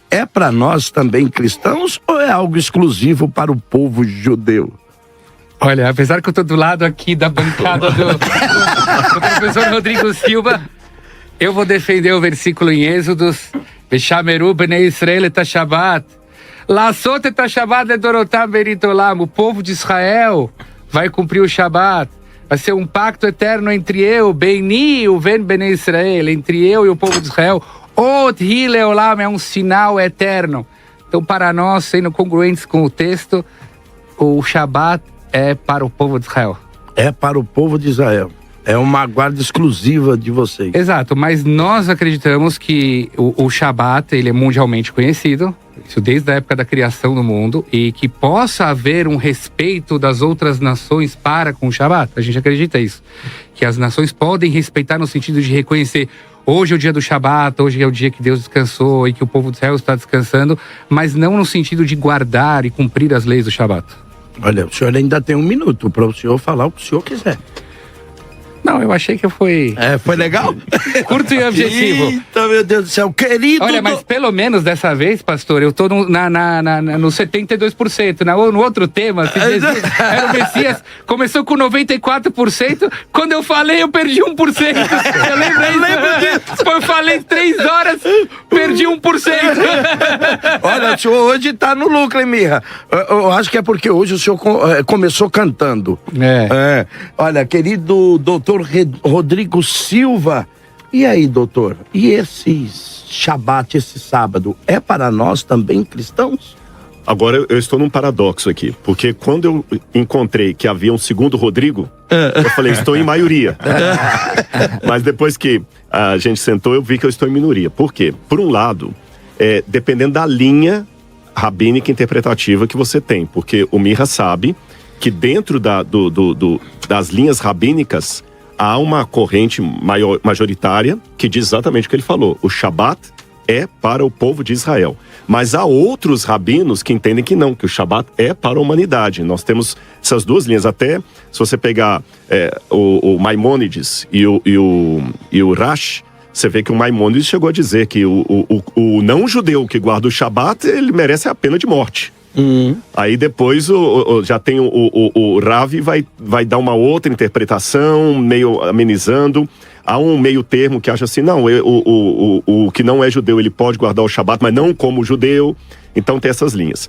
é para nós também cristãos ou é algo exclusivo para o povo judeu? Olha, apesar que eu tô do lado aqui da bancada do professor Rodrigo Silva, eu vou defender o versículo em Êxodos. Veshameru bnei Israel et Shabbat. Lasot et Shabbat ledorotam beritolam. O povo de Israel vai cumprir o Shabat. Vai ser um pacto eterno entre eu, Beini, o Ven bnei Israel, entre eu e o povo de Israel. Ot hi leolam é um sinal eterno. Então, para nós, sendo congruentes com o texto, o Shabat é para o povo de Israel. É para o povo de Israel. É uma guarda exclusiva de vocês. Exato, mas nós acreditamos que o Shabat, ele é mundialmente conhecido, isso desde a época da criação do mundo, e que possa haver um respeito das outras nações para com o Shabat. A gente acredita isso. Que as nações podem respeitar no sentido de reconhecer: hoje é o dia do Shabat, hoje é o dia que Deus descansou e que o povo de Israel está descansando, mas não no sentido de guardar e cumprir as leis do Shabat. Olha, o senhor ainda tem 1 minuto para o senhor falar o que o senhor quiser. Não, eu achei que foi... Foi legal? Curto e objetivo. Eita, meu Deus do céu, querido... Olha, mas pelo menos dessa vez, pastor, eu tô no 72%. No outro tema, se Jesus era o Messias, começou com 94%. Quando eu falei, eu perdi 1%. Eu lembro disso. Eu falei 3 horas, perdi 1%. Olha, o senhor hoje tá no lucro, hein, Mirra? Eu acho que é porque hoje o senhor começou cantando. Olha, querido doutor Rodrigo Silva, e aí, doutor? E esse Shabat, esse sábado, é para nós também cristãos? Agora eu estou num paradoxo aqui, porque quando eu encontrei que havia um segundo Rodrigo, eu falei, estou em maioria. Mas depois que a gente sentou, eu vi que eu estou em minoria. Por quê? Por um lado, dependendo da linha rabínica interpretativa que você tem, porque o Mirra sabe que dentro das linhas rabínicas há uma corrente majoritária que diz exatamente o que ele falou. O Shabat é para o povo de Israel. Mas há outros rabinos que entendem que não, que o Shabat é para a humanidade. Nós temos essas duas linhas. Até se você pegar o Maimônides e o Rash, você vê que o Maimônides chegou a dizer que o não-judeu que guarda o Shabat, ele merece a pena de morte. Aí depois já tem o Rav vai dar uma outra interpretação, meio amenizando. Há um meio termo que acha assim, não, o que não é judeu, ele pode guardar o Shabat, mas não como judeu. Então tem essas linhas.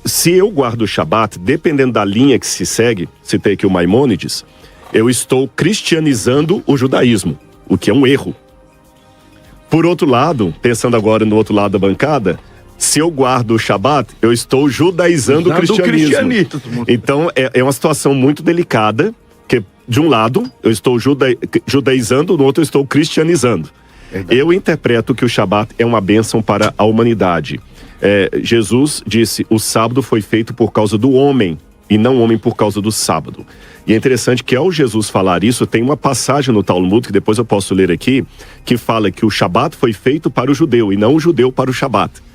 Se eu guardo o Shabat, dependendo da linha que se segue, citei aqui o Maimônides, eu estou cristianizando o judaísmo, o que é um erro. Por outro lado, pensando agora no outro lado da bancada, se eu guardo o Shabat, eu estou judaizando o cristianismo. Então, é uma situação muito delicada, que de um lado, eu estou judaizando, no outro eu estou cristianizando. Eu interpreto que o Shabat é uma bênção para a humanidade. Jesus disse, o sábado foi feito por causa do homem, e não o homem por causa do sábado. E é interessante que ao Jesus falar isso, tem uma passagem no Talmud, que depois eu posso ler aqui, que fala que o Shabat foi feito para o judeu, e não o judeu para o Shabat.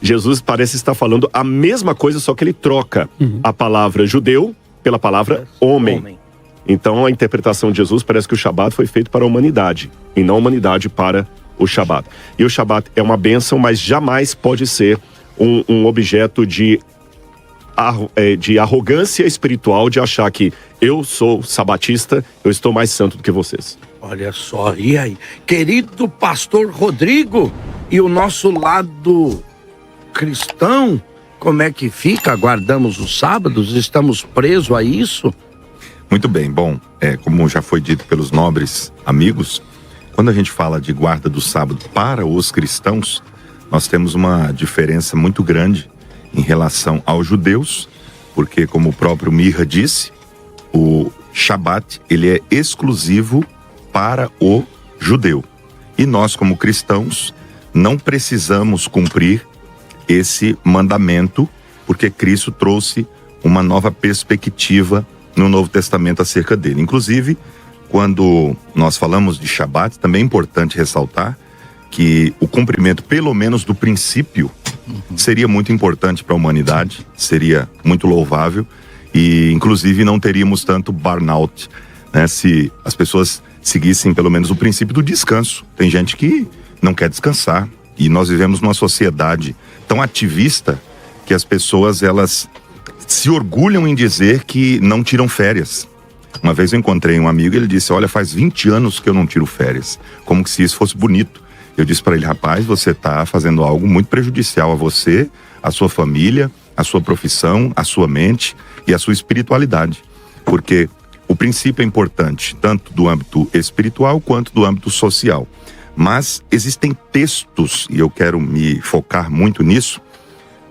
Jesus parece estar falando a mesma coisa, só que ele troca a palavra judeu pela palavra homem. Então a interpretação de Jesus parece que o Shabat foi feito para a humanidade, e não a humanidade para o Shabat. E o Shabat é uma bênção, mas jamais pode ser um objeto de arrogância espiritual, de achar que eu sou sabatista, eu estou mais santo do que vocês. Olha só, e aí? Querido pastor Rodrigo, e o nosso lado cristão, como é que fica? Guardamos os sábados? Estamos presos a isso? Muito bem, bom, como já foi dito pelos nobres amigos, quando a gente fala de guarda do sábado para os cristãos, nós temos uma diferença muito grande em relação aos judeus, porque como o próprio Mirra disse, o Shabat, ele é exclusivo para o judeu. E nós, como cristãos, não precisamos cumprir esse mandamento, porque Cristo trouxe uma nova perspectiva no Novo Testamento acerca dele. Inclusive, quando nós falamos de Shabat, também é importante ressaltar que o cumprimento, pelo menos do princípio, seria muito importante para a humanidade, seria muito louvável e, inclusive, não teríamos tanto burnout, né, se as pessoas seguissem pelo menos o princípio do descanso. Tem gente que não quer descansar, E nós vivemos numa sociedade tão ativista que as pessoas, elas se orgulham em dizer que não tiram férias. Uma vez eu encontrei um amigo e ele disse, olha, faz 20 anos que eu não tiro férias. Como que se isso fosse bonito. Eu disse para ele, rapaz, você está fazendo algo muito prejudicial a você, a sua família, a sua profissão, a sua mente e a sua espiritualidade. Porque o princípio é importante, tanto do âmbito espiritual quanto do âmbito social. Mas existem textos, e eu quero me focar muito nisso,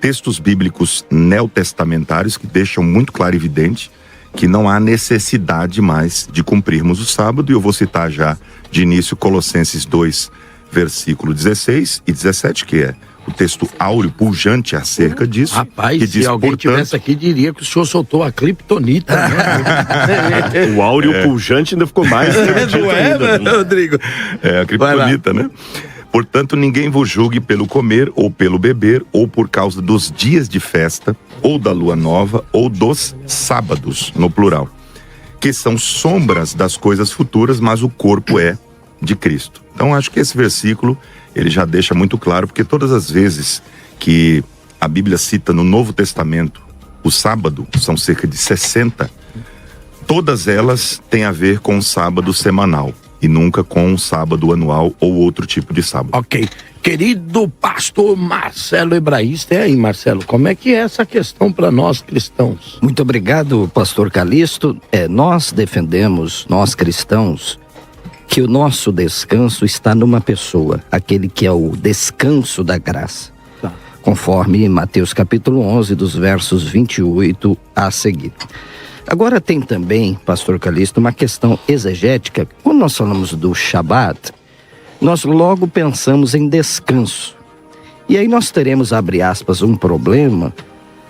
textos bíblicos neotestamentários que deixam muito claro e evidente que não há necessidade mais de cumprirmos o sábado. E eu vou citar já de início Colossenses 2, versículo 16 e 17, que é o texto áureo, pujante acerca disso. Rapaz, que diz, se alguém tivesse aqui, diria que o senhor soltou a criptonita. Né? O áureo pujante ainda ficou mais. Não é, Rodrigo? É a criptonita, né? Portanto, ninguém vos julgue pelo comer ou pelo beber, ou por causa dos dias de festa, ou da lua nova, ou dos sábados, no plural, que são sombras das coisas futuras, mas o corpo é de Cristo. Então, acho que esse versículo, ele já deixa muito claro, porque todas as vezes que a Bíblia cita no Novo Testamento o sábado, são cerca de 60, todas elas têm a ver com o sábado semanal e nunca com um sábado anual ou outro tipo de sábado. Ok. Querido pastor Marcelo Hebraísta, e aí, Marcelo, como é que é essa questão para nós cristãos? Muito obrigado, pastor Calixto. Nós defendemos, nós cristãos, que o nosso descanso está numa pessoa, aquele que é o descanso da graça. Tá. Conforme Mateus capítulo 11, dos versos 28 a seguir. Agora tem também, pastor Calixto, uma questão exegética. Quando nós falamos do Shabat, nós logo pensamos em descanso. E aí nós teremos, abre aspas, um problema,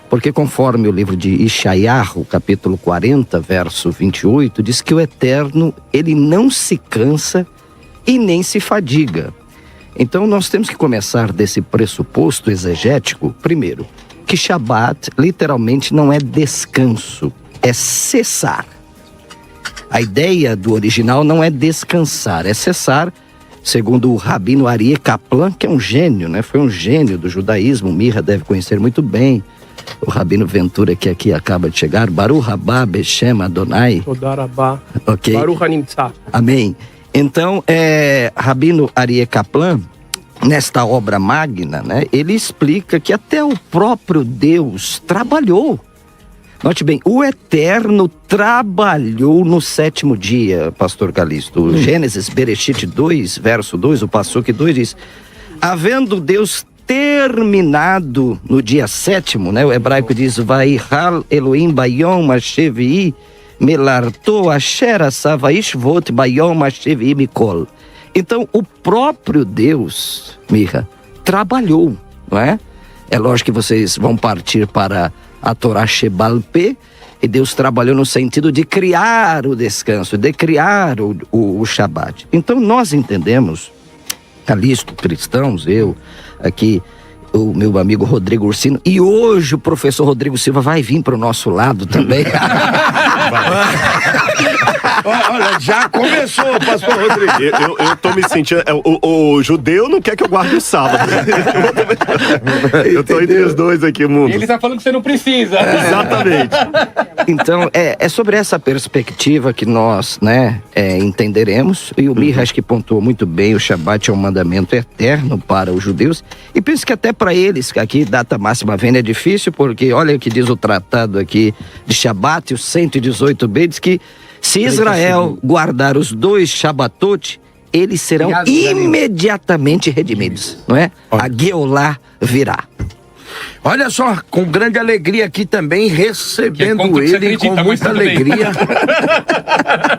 porque conforme o livro de Ishaiahu, capítulo 40, verso 28, diz que o Eterno, ele não se cansa e nem se fadiga. Então nós temos que começar desse pressuposto exegético, primeiro, que Shabat literalmente não é descanso, é cessar. A ideia do original não é descansar, é cessar, segundo o rabino Aryeh Kaplan, que é um gênio, né? Foi um gênio do judaísmo, Mirra deve conhecer muito bem. O rabino Ventura, que aqui acaba de chegar, Baruch Haba Beshem Adonai. Todá rabá. Ok. Baruch hanimtzá. Amém. Então, rabino Aryeh Kaplan, nesta obra magna, né? Ele explica que até o próprio Deus trabalhou. Note bem, o Eterno trabalhou no 7º dia, pastor Calixto. Gênesis, Bereshit 2, verso 2, o Passuque 2 diz, havendo Deus terminado no dia 7º, né? O hebraico diz, Vaihal Elohim Bayom Hashevi Melarto Asher Asava Ishvot Bayom Hashevi Mikol. Então, o próprio Deus, Mirra, trabalhou, não é? É lógico que vocês vão partir para a Torá Shebal Peh, e Deus trabalhou no sentido de criar o descanso, de criar o Shabat. Então nós entendemos, Calixto, cristãos, eu, aqui, o meu amigo Rodrigo Ursino, e hoje o professor Rodrigo Silva vai vir para o nosso lado também. Olha, já começou, pastor Rodrigo. Eu tô me sentindo... O judeu não quer que eu guarde o sábado. Eu tô entre os dois aqui, mundo. Ele tá falando que você não precisa. Exatamente. Então, é sobre essa perspectiva que nós, né, entenderemos. E o Mirra acho que pontuou muito bem, o Shabat é um mandamento eterno para os judeus. E penso que até para eles, que aqui data máxima vênia é difícil, porque olha o que diz o tratado aqui de Shabat, o 118b, diz que se Israel guardar os 2 Shabatot, eles serão imediatamente redimidos, não é? A Geolá virá. Olha só, com grande alegria aqui também, recebendo ele com muita alegria,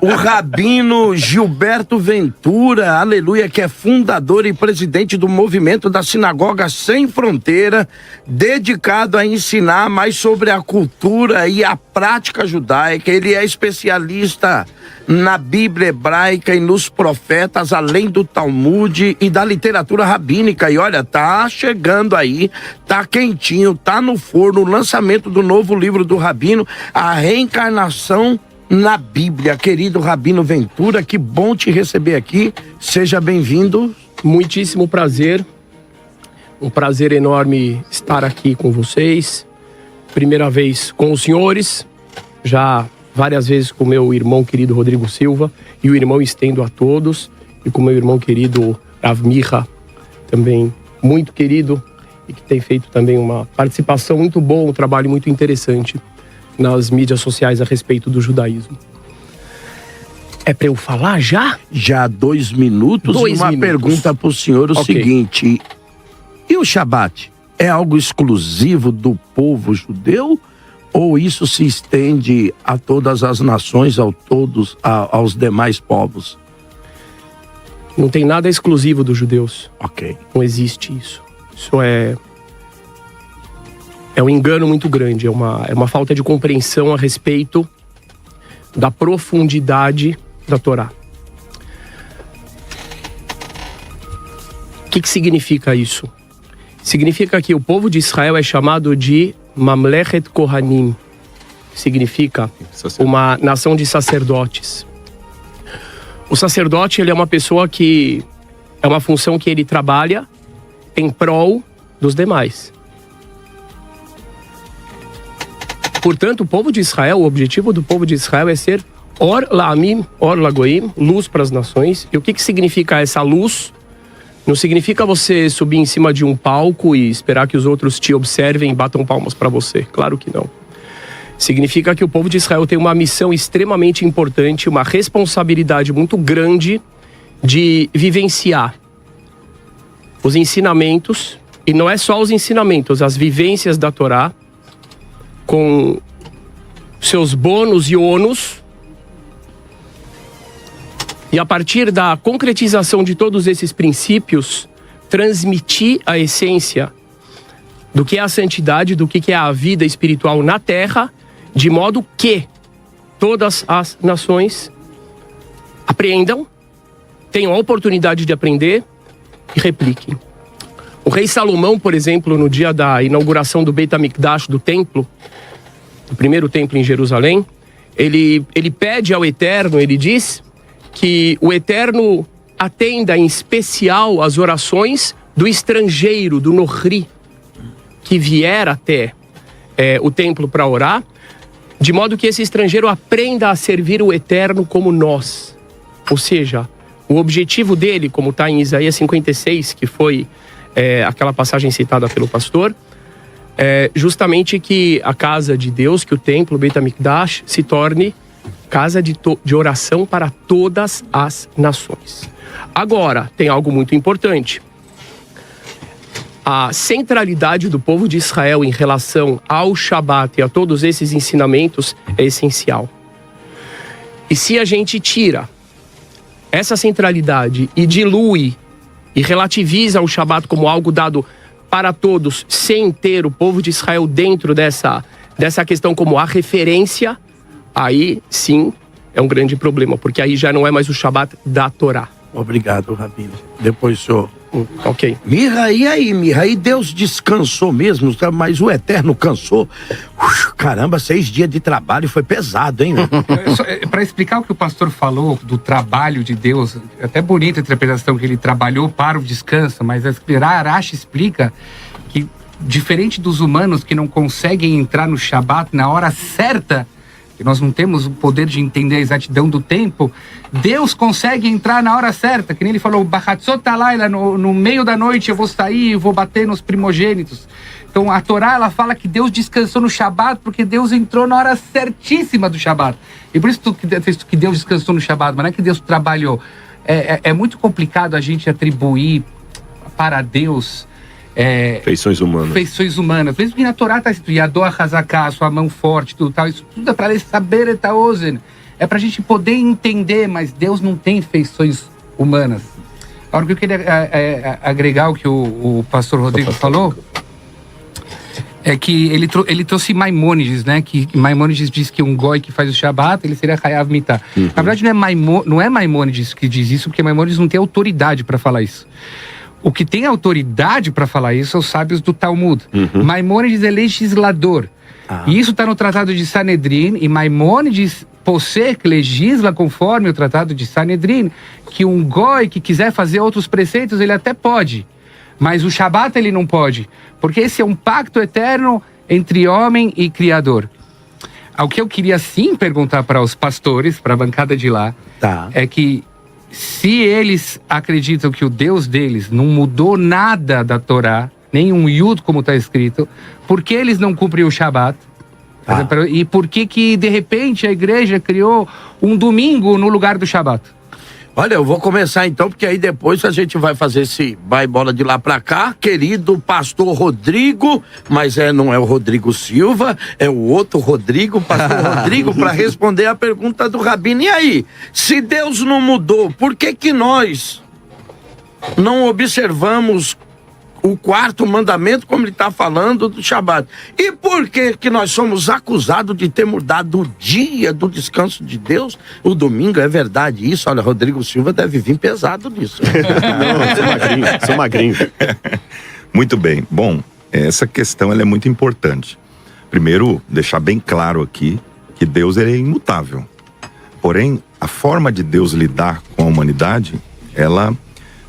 o rabino Gilberto Ventura, aleluia, que é fundador e presidente do movimento da Sinagoga Sem Fronteira, dedicado a ensinar mais sobre a cultura e a prática judaica. Ele é especialista na Bíblia hebraica e nos profetas, além do Talmud e da literatura rabínica. E olha, tá chegando aí, tá quentinho, tá no forno o lançamento do novo livro do rabino, A Reencarnação na Bíblia. Querido rabino Ventura, que bom te receber aqui, seja bem-vindo. Muitíssimo prazer. Um prazer enorme estar aqui com vocês. Primeira vez com os senhores, já várias vezes com meu irmão querido Rodrigo Silva, e o irmão estendo a todos, e com meu irmão querido Rav Micha, também muito querido, e que tem feito também uma participação muito boa, um trabalho muito interessante nas mídias sociais a respeito do judaísmo. É para eu falar já? Já 2 minutos. Uma pergunta para o senhor, o seguinte: e o Shabat? É algo exclusivo do povo judeu? Ou isso se estende a todas as nações, aos demais povos? Não tem nada exclusivo dos judeus. Ok. Não existe isso. Isso é um engano muito grande. É uma falta de compreensão a respeito da profundidade da Torá. O que significa isso? Significa que o povo de Israel é chamado de Mamlechet Kohanim. Significa uma nação de sacerdotes. O sacerdote, ele é uma pessoa que é uma função que ele trabalha em prol dos demais. Portanto, o povo de Israel, o objetivo do povo de Israel é ser Or La'amim, Or Lagoim, luz para as nações. E o que significa essa luz? Não significa você subir em cima de um palco e esperar que os outros te observem e batam palmas para você. Claro que não. Significa que o povo de Israel tem uma missão extremamente importante, uma responsabilidade muito grande de vivenciar os ensinamentos, e não é só os ensinamentos, as vivências da Torá, com seus bônus e ônus, e a partir da concretização de todos esses princípios, transmitir a essência do que é a santidade, do que é a vida espiritual na Terra, de modo que todas as nações aprendam, tenham a oportunidade de aprender e repliquem. O rei Salomão, por exemplo, no dia da inauguração do Beit HaMikdash, do templo, o primeiro templo em Jerusalém, ele pede ao Eterno, ele diz que o Eterno atenda em especial as orações do estrangeiro, do Nohri, que vier até o templo para orar, de modo que esse estrangeiro aprenda a servir o Eterno como nós. Ou seja, o objetivo dele, como está em Isaías 56, que foi aquela passagem citada pelo pastor, é justamente que a casa de Deus, que o templo, o Beit HaMikdash, se torne casa de oração para todas as nações. Agora, tem algo muito importante. A centralidade do povo de Israel em relação ao Shabat e a todos esses ensinamentos é essencial. E se a gente tira essa centralidade e dilui e relativiza o Shabat como algo dado para todos, sem ter o povo de Israel dentro dessa questão como a referência, aí sim é um grande problema, porque aí já não é mais o Shabat da Torá. Obrigado, Rabino. Depois o senhor. Ok. Micha, e aí, Micha? E Deus descansou mesmo, mas o Eterno cansou. Caramba, 6 dias de trabalho foi pesado, hein? Para explicar o que o pastor falou do trabalho de Deus, é até bonita a interpretação que ele trabalhou para o descanso, mas a Arash explica que, diferente dos humanos que não conseguem entrar no Shabat na hora certa, que nós não temos o poder de entender a exatidão do tempo, Deus consegue entrar na hora certa, que nem ele falou, Bachatzot Halayla, no meio da noite eu vou sair e vou bater nos primogênitos. Então a Torá, ela fala que Deus descansou no Shabat, porque Deus entrou na hora certíssima do Shabat. E por isso que Deus descansou no Shabat, mas não é que Deus trabalhou. É muito complicado a gente atribuir para Deus feições humanas. Feições humanas. Mesmo que na Torá está escrito Yadoa Hazaká, sua mão forte, tudo tal. Isso tudo é para saber etaozen. É para a gente poder entender, mas Deus não tem feições humanas. Agora, o que eu queria agregar o que o pastor Rodrigo falou é que ele trouxe Maimônides, né? Que Maimônides diz que um goi que faz o Shabat, ele seria Hayav Mitah. Na verdade, não é Maimônides que diz isso, porque Maimônides não tem autoridade para falar isso. O que tem autoridade para falar isso são os sábios do Talmud. Maimônides é legislador. E isso está no Tratado de Sanedrin, e Maimônides que legisla conforme o Tratado de Sanedrin, que um goi que quiser fazer outros preceitos, ele até pode. Mas o Shabat ele não pode, porque esse é um pacto eterno entre homem e Criador. O que eu queria sim perguntar para os pastores, para a bancada de lá, é que se eles acreditam que o Deus deles não mudou nada da Torá, nem um iud como está escrito, por que eles não cumprem o Shabat? E por que de repente a igreja criou um domingo no lugar do Shabat? Olha, eu vou começar então, porque aí depois a gente vai fazer esse vai-bola de lá pra cá. Querido pastor Rodrigo, mas não é o Rodrigo Silva, é o outro Rodrigo, pastor Rodrigo, para responder a pergunta do Rabino. E aí, se Deus não mudou, por que nós não observamos o quarto mandamento, como ele está falando do Shabat? E por que nós somos acusados de ter mudado o dia do descanso de Deus? O domingo, é verdade isso? Olha, Rodrigo Silva deve vir pesado nisso. Não, sou magrinho. Muito bem. Bom, essa questão ela é muito importante. Primeiro, deixar bem claro aqui que Deus ele é imutável. Porém, a forma de Deus lidar com a humanidade, ela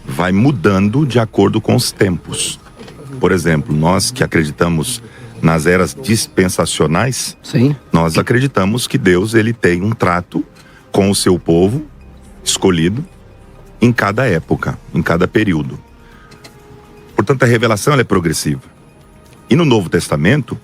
vai mudando de acordo com os tempos. Por exemplo, nós que acreditamos nas eras dispensacionais, Sim. Nós acreditamos que Deus ele tem um trato com o seu povo escolhido em cada época, em cada período. Portanto, a revelação ela é progressiva. E no Novo Testamento,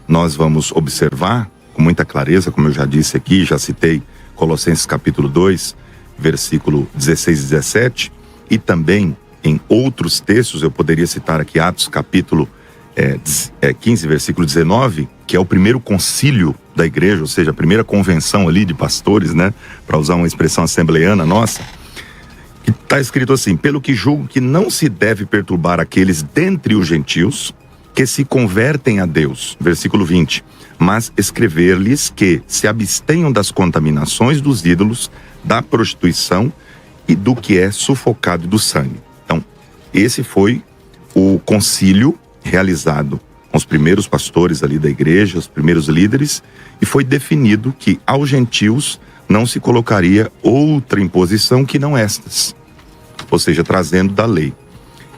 nós vamos observar com muita clareza, como eu já disse aqui, já citei Colossenses capítulo 2, versículo 16 e 17, e também em outros textos, eu poderia citar aqui Atos capítulo 15, versículo 19, que é o primeiro concílio da igreja, ou seja, a primeira convenção ali de pastores, né, para usar uma expressão assembleiana nossa, que está escrito assim: pelo que julgo que não se deve perturbar aqueles dentre os gentios que se convertem a Deus, versículo 20, mas escrever-lhes que se abstenham das contaminações dos ídolos, da prostituição e do que é sufocado do sangue. Então, esse foi o concílio realizado com os primeiros pastores ali da igreja, os primeiros líderes, e foi definido que aos gentios não se colocaria outra imposição que não estas, ou seja, trazendo da lei.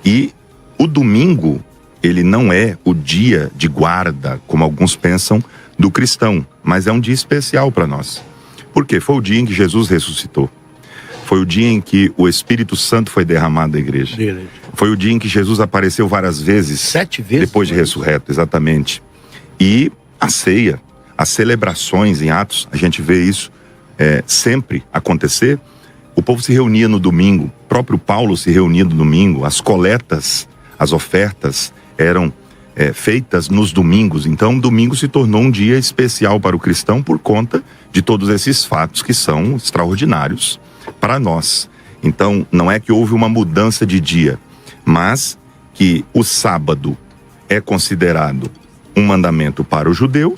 E o domingo, ele não é o dia de guarda, como alguns pensam, do cristão, mas é um dia especial para nós. Por quê? Foi o dia em que Jesus ressuscitou. Foi o dia em que o Espírito Santo foi derramado na igreja. Foi o dia em que Jesus apareceu várias vezes. 7 vezes? Depois de ressurreto, exatamente. E a ceia, as celebrações em Atos, a gente vê isso sempre acontecer. O povo se reunia no domingo, o próprio Paulo se reunia no domingo, as coletas, as ofertas eram feitas nos domingos. Então, domingo se tornou um dia especial para o cristão por conta de todos esses fatos que são extraordinários para nós. Então, não é que houve uma mudança de dia, mas que o sábado é considerado um mandamento para o judeu,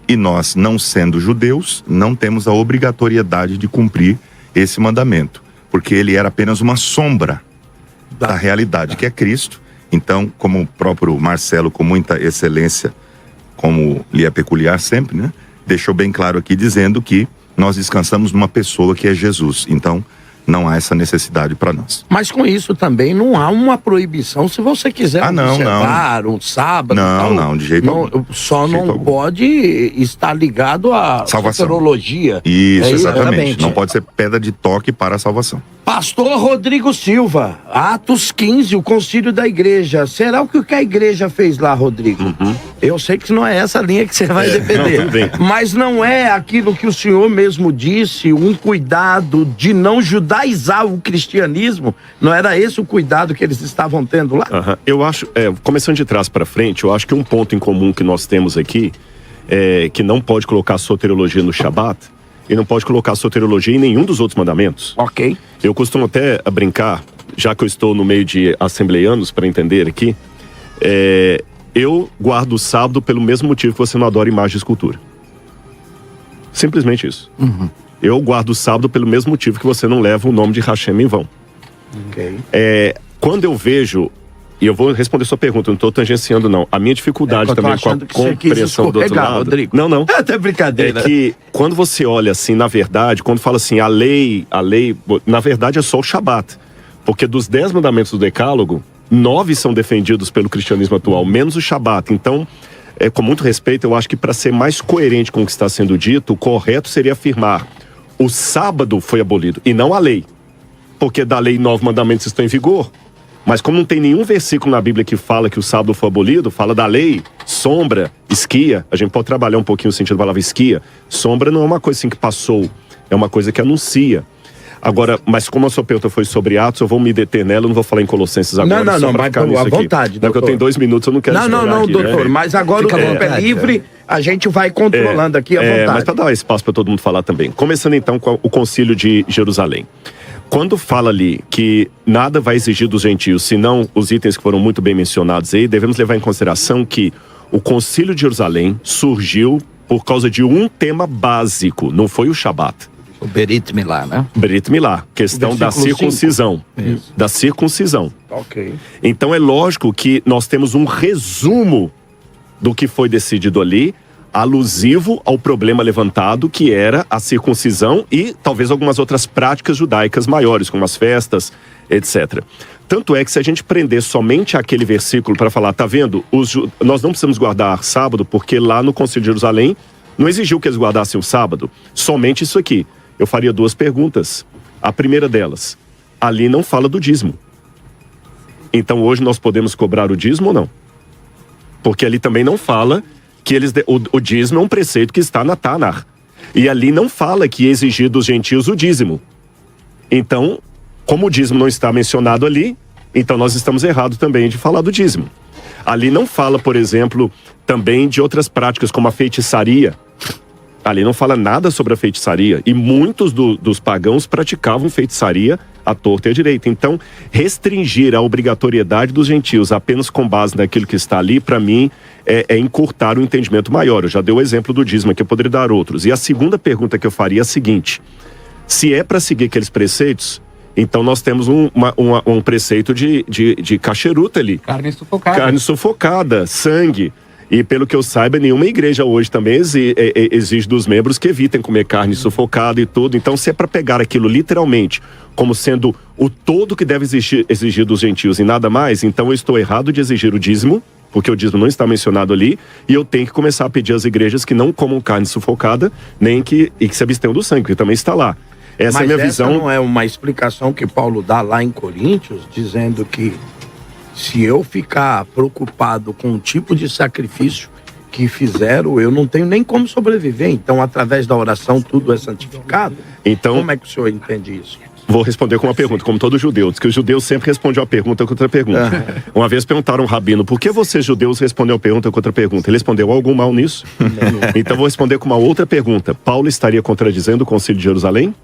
e nós, não sendo judeus, não temos a obrigatoriedade de cumprir esse mandamento, porque ele era apenas uma sombra da realidade que é Cristo. Então, como o próprio Marcelo, com muita excelência, como lhe é peculiar sempre, né, deixou bem claro aqui, dizendo que nós descansamos numa pessoa que é Jesus. Então, não há essa necessidade para nós. Mas com isso também não há uma proibição, se você quiser observar um sábado. Não, de jeito algum. Só não pode estar ligado à soterologia. Isso, exatamente. Não pode ser pedra de toque para a salvação. Pastor Rodrigo Silva, Atos 15, o concílio da igreja. Será o que a igreja fez lá, Rodrigo? Eu sei que não é essa linha que você vai defender. Mas não é aquilo que o senhor mesmo disse, um cuidado de não judaizar o cristianismo? Não era esse o cuidado que eles estavam tendo lá? Eu acho, começando de trás para frente, eu acho que um ponto em comum que nós temos aqui é que não pode colocar soteriologia no Shabat e não pode colocar soteriologia em nenhum dos outros mandamentos. Ok. Eu costumo até brincar, já que eu estou no meio de assembleianos, para entender aqui, eu guardo o sábado pelo mesmo motivo que você não adora imagem e escultura. Simplesmente isso. Eu guardo o sábado pelo mesmo motivo que você não leva o nome de Hashem em vão. Ok. Quando eu vejo, e eu vou responder sua pergunta, eu não estou tangenciando não, a minha dificuldade também com a compreensão do outro lado. Rodrigo. Não. É até brincadeira. É que quando você olha assim, na verdade, quando fala assim, a lei, na verdade é só o Shabat. Porque dos 10 mandamentos do Decálogo, 9 são defendidos pelo cristianismo atual, menos o Shabat. Então, com muito respeito, eu acho que para ser mais coerente com o que está sendo dito, o correto seria afirmar: o sábado foi abolido, e não a lei. Porque da lei 9 mandamentos estão em vigor. Mas como não tem nenhum versículo na Bíblia que fala que o sábado foi abolido, fala da lei, sombra, esquia. A gente pode trabalhar um pouquinho o sentido da palavra esquia. Sombra não é uma coisa assim que passou, é uma coisa que anuncia. Agora, mas como a sua pergunta foi sobre Atos, eu vou me deter nela, eu não vou falar em Colossenses agora. Não, mas à vontade, doutor. Porque eu tenho 2 minutos, eu não quero Não, doutor, mas agora o tempo é livre, a gente vai controlando aqui à vontade. Mas para dar espaço para todo mundo falar também. Começando então com o Concílio de Jerusalém. Quando fala ali que nada vai exigir dos gentios, senão os itens que foram muito bem mencionados aí, devemos levar em consideração que o Concílio de Jerusalém surgiu por causa de um tema básico, não foi o Shabat. O Berit Milá, né? Berit Milá, questão da circuncisão. Da circuncisão. Ok. Então é lógico que nós temos um resumo do que foi decidido ali, alusivo ao problema levantado, que era a circuncisão e talvez algumas outras práticas judaicas maiores, como as festas, etc. Tanto é que se a gente prender somente aquele versículo para falar, tá vendo, nós não precisamos guardar sábado, porque lá no Concílio de Jerusalém não exigiu que eles guardassem o sábado, somente isso aqui. Eu faria 2 perguntas. A primeira delas, ali não fala do dízimo. Então hoje nós podemos cobrar o dízimo ou não? Porque ali também não fala que o dízimo é um preceito que está na Tanar. E ali não fala que exigir dos gentios o dízimo. Então, como o dízimo não está mencionado ali, então nós estamos errados também de falar do dízimo. Ali não fala, por exemplo, também de outras práticas como a feitiçaria. Ali não fala nada sobre a feitiçaria. E muitos dos pagãos praticavam feitiçaria à torta e à direita. Então, restringir a obrigatoriedade dos gentios apenas com base naquilo que está ali, para mim, é encurtar o entendimento maior. Eu já dei o exemplo do dízimo, que eu poderia dar outros. E a segunda pergunta que eu faria é a seguinte: se é para seguir aqueles preceitos, então nós temos um preceito de cacheruta ali. Carne sufocada. Carne sufocada, sangue. E pelo que eu saiba, nenhuma igreja hoje também exige dos membros que evitem comer carne sufocada e tudo. Então, se é para pegar aquilo literalmente como sendo o todo que deve exigir dos gentios e nada mais, então eu estou errado de exigir o dízimo, porque o dízimo não está mencionado ali, e eu tenho que começar a pedir às igrejas que não comam carne sufocada, nem que se abstenham do sangue, que também está lá. Essa é a minha visão. Mas não é uma explicação que Paulo dá lá em Coríntios, dizendo que se eu ficar preocupado com o tipo de sacrifício que fizeram, eu não tenho nem como sobreviver. Então, através da oração, tudo é santificado? Então, como é que o senhor entende isso? Vou responder com uma pergunta, como todo judeu. Diz que os judeus sempre respondem uma pergunta com outra pergunta. Uma vez perguntaram ao rabino, por que vocês judeus respondem uma pergunta com outra pergunta? Ele respondeu, algum mal nisso? Então, vou responder com uma outra pergunta. Paulo estaria contradizendo o Concílio de Jerusalém?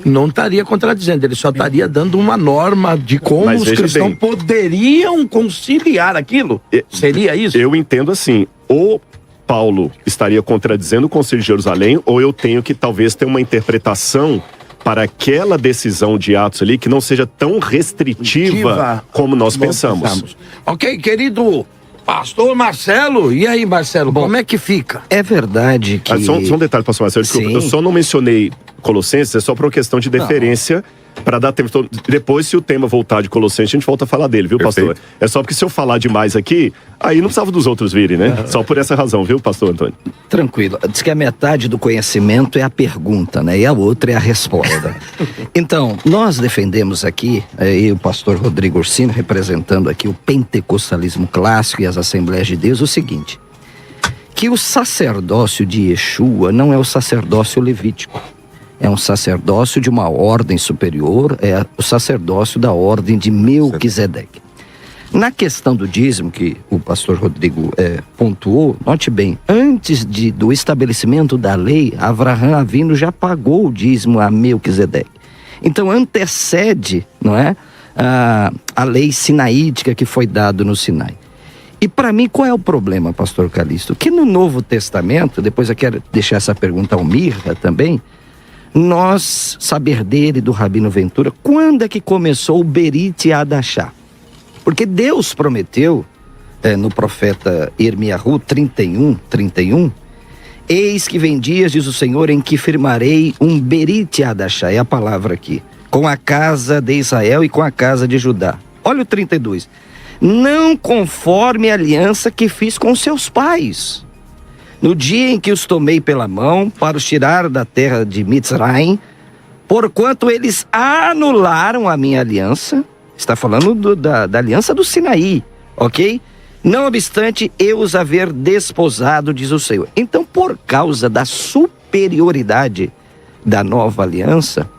Não estaria contradizendo, ele só estaria dando uma norma de como os cristãos poderiam conciliar aquilo. Seria isso? Eu entendo assim, ou Paulo estaria contradizendo o Concílio de Jerusalém, ou eu tenho que talvez ter uma interpretação para aquela decisão de Atos ali que não seja tão restritiva como nós pensamos. Ok, querido pastor Marcelo, e aí, Marcelo, como é que fica? É verdade que... Só um detalhe, pastor Marcelo, desculpa, eu só não mencionei Colossenses, é só por uma questão de deferência, para dar tempo. Depois, se o tema voltar de Colossenses, a gente volta a falar dele, viu, pastor? É só porque se eu falar demais aqui, aí não precisava dos outros virem, né? Só por essa razão, viu, pastor Antônio? Tranquilo. Diz que a metade do conhecimento é a pergunta, né? E a outra é a resposta. Então, nós defendemos aqui, e o pastor Rodrigo Ursino, representando aqui o pentecostalismo clássico e as Assembleias de Deus, o seguinte: que o sacerdócio de Yeshua não é o sacerdócio levítico. É um sacerdócio de uma ordem superior, é o sacerdócio da ordem de Melquisedeque. Na questão do dízimo, que o pastor Rodrigo pontuou, note bem, antes do estabelecimento da lei, Avraham Avinu já pagou o dízimo a Melquisedeque. Então antecede, não é, a lei sinaítica que foi dada no Sinai. E para mim, qual é o problema, pastor Calixto? Que no Novo Testamento, depois eu quero deixar essa pergunta ao Mirra também, nós saber dele, do Rabino Ventura, quando é que começou o Berit Hadashah? Porque Deus prometeu, no profeta Irmiyahu 31, eis que vem dias, diz o Senhor, em que firmarei um Berit Hadashah, é a palavra aqui, com a casa de Israel e com a casa de Judá. Olha o 32. Não conforme a aliança que fiz com seus pais, no dia em que os tomei pela mão para os tirar da terra de Mitzraim, porquanto eles anularam a minha aliança. Está falando da aliança do Sinaí, ok? Não obstante eu os haver desposado, diz o Senhor. Então, por causa da superioridade da nova aliança,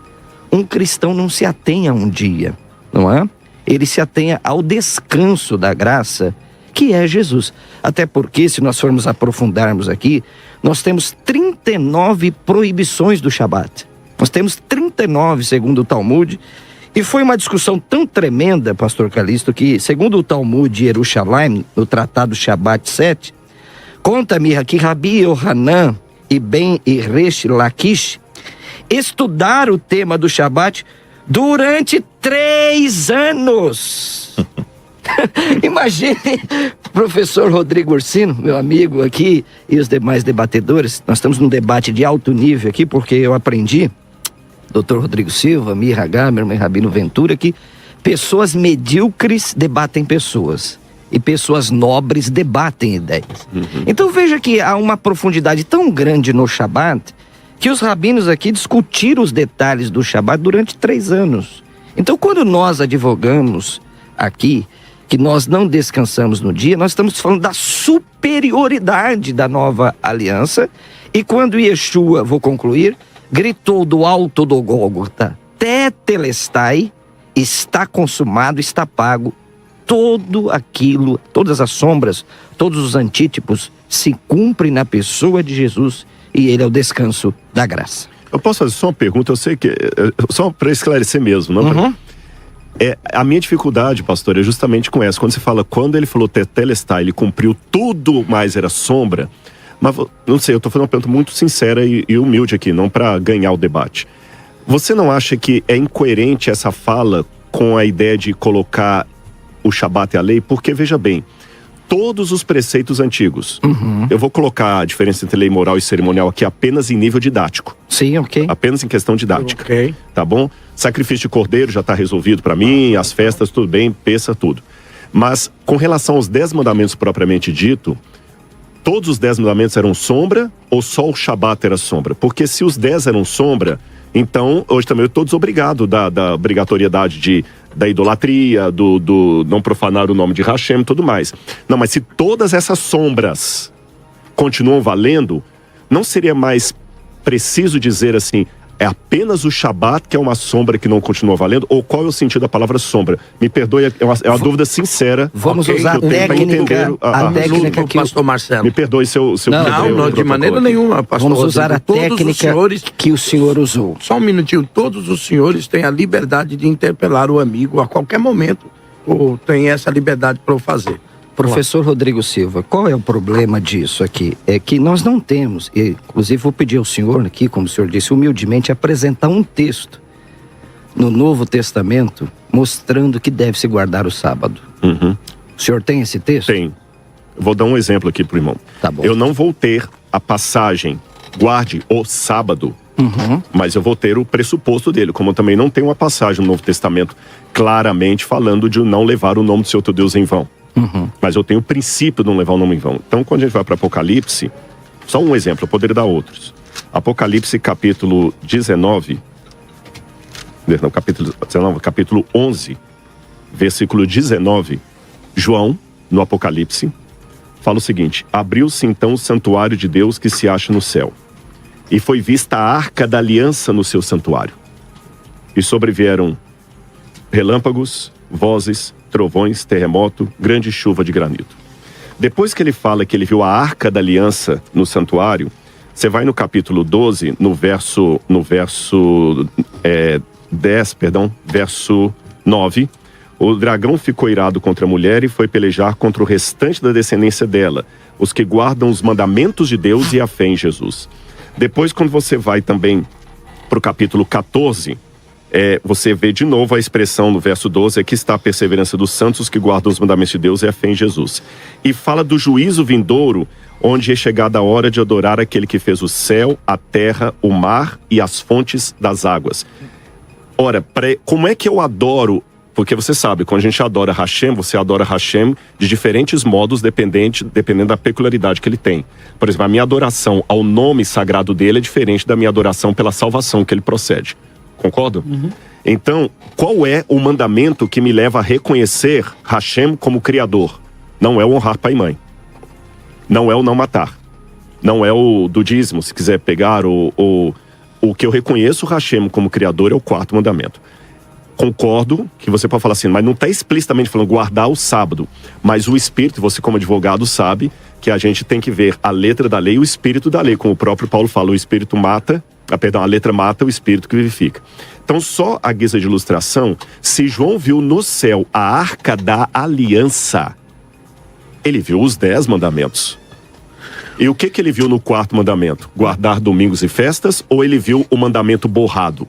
um cristão não se atenha a um dia, não é? Ele se atenha ao descanso da graça, que é Jesus. Até porque, se nós formos aprofundarmos aqui, nós temos 39 proibições do Shabat. Nós temos 39, segundo o Talmud. E foi uma discussão tão tremenda, pastor Calixto, que, segundo o Talmud de Jerusalém, no Tratado Shabat 7, conta-me que Rabi Yohanan e Ben Resh Lakish estudaram o tema do Shabat durante 3 anos. Imagine, professor Rodrigo Ursino, meu amigo aqui, e os demais debatedores. Nós estamos num debate de alto nível aqui, porque eu aprendi, Dr. Rodrigo Silva, Mirra Gamerman e Rabino Ventura, que pessoas medíocres debatem pessoas e pessoas nobres debatem ideias. Então veja que há uma profundidade tão grande no Shabat que os rabinos aqui discutiram os detalhes do Shabat durante 3 anos. Então, quando nós advogamos aqui que nós não descansamos no dia, nós estamos falando da superioridade da nova aliança. E quando Yeshua, vou concluir, gritou do alto do Gólgota, Tetelestai, está consumado, está pago. Tudo aquilo, todas as sombras, todos os antítipos se cumprem na pessoa de Jesus. E ele é o descanso da graça. Eu posso fazer só uma pergunta? Eu sei que... Só para esclarecer mesmo, não? A minha dificuldade, pastor, é justamente com essa. Quando você fala, quando ele falou Tetelestai, ele cumpriu tudo, mais era sombra. Mas, não sei, eu estou fazendo uma pergunta muito sincera e humilde aqui, não para ganhar o debate. Você não acha que é incoerente essa fala com a ideia de colocar o Shabat e a lei? Porque, veja bem, todos os preceitos antigos. Eu vou colocar a diferença entre lei moral e cerimonial aqui apenas em nível didático. Sim, ok. Apenas em questão didática. Ok. Tá bom? Sacrifício de cordeiro já está resolvido para mim, as festas, tudo bem, peça tudo. Mas, com relação aos 10 mandamentos propriamente dito, todos os 10 mandamentos eram sombra ou só o Shabat era sombra? Porque se os 10 eram sombra, então, hoje também eu estou desobrigado da obrigatoriedade da idolatria, do não profanar o nome de Hashem e tudo mais. Não, mas se todas essas sombras continuam valendo, não seria mais preciso dizer assim, é apenas o Shabat que é uma sombra que não continua valendo? Ou qual é o sentido da palavra sombra? Me perdoe, é uma dúvida sincera. Vamos usar a técnica que pastor Marcelo. Me perdoe se eu Não, de maneira nenhuma, pastor. Vamos usar a técnica que o senhor usou. Só um minutinho. Todos os senhores têm a liberdade de interpelar o amigo a qualquer momento. Ou tem essa liberdade para o fazer. Professor Rodrigo Silva, qual é o problema disso aqui? É que nós não temos, e inclusive vou pedir ao senhor aqui, como o senhor disse, humildemente, apresentar um texto no Novo Testamento mostrando que deve-se guardar o sábado. O senhor tem esse texto? Tem. Vou dar um exemplo aqui pro irmão. Tá bom. Eu não vou ter a passagem, guarde o sábado, mas eu vou ter o pressuposto dele, como eu também não tenho uma passagem no Novo Testamento claramente falando de não levar o nome do seu teu Deus em vão. Mas eu tenho o princípio de não levar o nome em vão. Então, quando a gente vai para Apocalipse, só um exemplo, eu poderia dar outros. Apocalipse capítulo 19, não, capítulo 11, versículo 19, João, no Apocalipse, fala o seguinte: abriu-se então o santuário de Deus que se acha no céu, e foi vista a arca da aliança no seu santuário. E sobrevieram relâmpagos, vozes, trovões, terremoto, grande chuva de granizo. Depois que ele fala que ele viu a arca da aliança no santuário, você vai no capítulo 12, no verso 9, o dragão ficou irado contra a mulher e foi pelejar contra o restante da descendência dela, os que guardam os mandamentos de Deus e a fé em Jesus. Depois, quando você vai também para o capítulo 14, você vê de novo a expressão no verso 12, aqui está a perseverança dos santos que guardam os mandamentos de Deus e a fé em Jesus. E fala do juízo vindouro, onde é chegada a hora de adorar aquele que fez o céu, a terra, o mar e as fontes das águas. Ora, como é que eu adoro Porque você sabe, quando a gente adora Hashem, você adora Hashem de diferentes modos, dependendo da peculiaridade que ele tem. Por exemplo, a minha adoração ao nome sagrado dele é diferente da minha adoração pela salvação que ele procede. Concordo? Então, qual é o mandamento que me leva a reconhecer Hashem como Criador? Não é o honrar pai e mãe. Não é o não matar. Não é o do dízimo, se quiser pegar o que eu reconheço Hashem como Criador é o 4º mandamento. Concordo que você pode falar assim, mas não está explicitamente falando guardar o sábado. Mas o espírito, você como advogado sabe que a gente tem que ver a letra da lei e o espírito da lei. Como o próprio Paulo fala, o espírito mata, a letra mata, o espírito que vivifica. Então, só a guisa de ilustração, se João viu no céu a arca da aliança, ele viu os 10 mandamentos. E o que ele viu no 4º mandamento? Guardar domingos e festas, ou ele viu o mandamento borrado?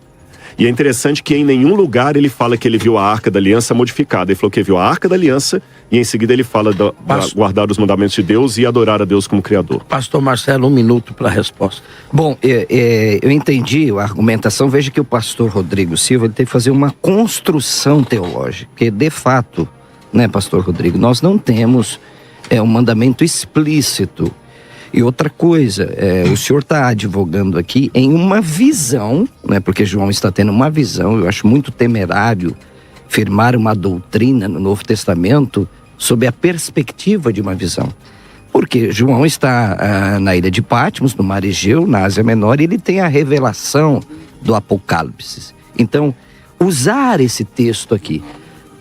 E é interessante que em nenhum lugar ele fala que ele viu a Arca da Aliança modificada. Ele falou que viu a Arca da Aliança e em seguida ele fala de guardar os mandamentos de Deus e adorar a Deus como Criador. Pastor Marcelo, 1 minuto para a resposta. Bom, eu entendi a argumentação. Veja que o pastor Rodrigo Silva ele tem que fazer uma construção teológica. Porque, de fato, né, pastor Rodrigo, nós não temos um mandamento explícito. E outra coisa, o senhor está advogando aqui em uma visão, né, porque João está tendo uma visão, eu acho muito temerário firmar uma doutrina no Novo Testamento sob a perspectiva de uma visão. Porque João está na ilha de Patmos, no Mar Egeu, na Ásia Menor, e ele tem a revelação do Apocalipse. Então, usar esse texto aqui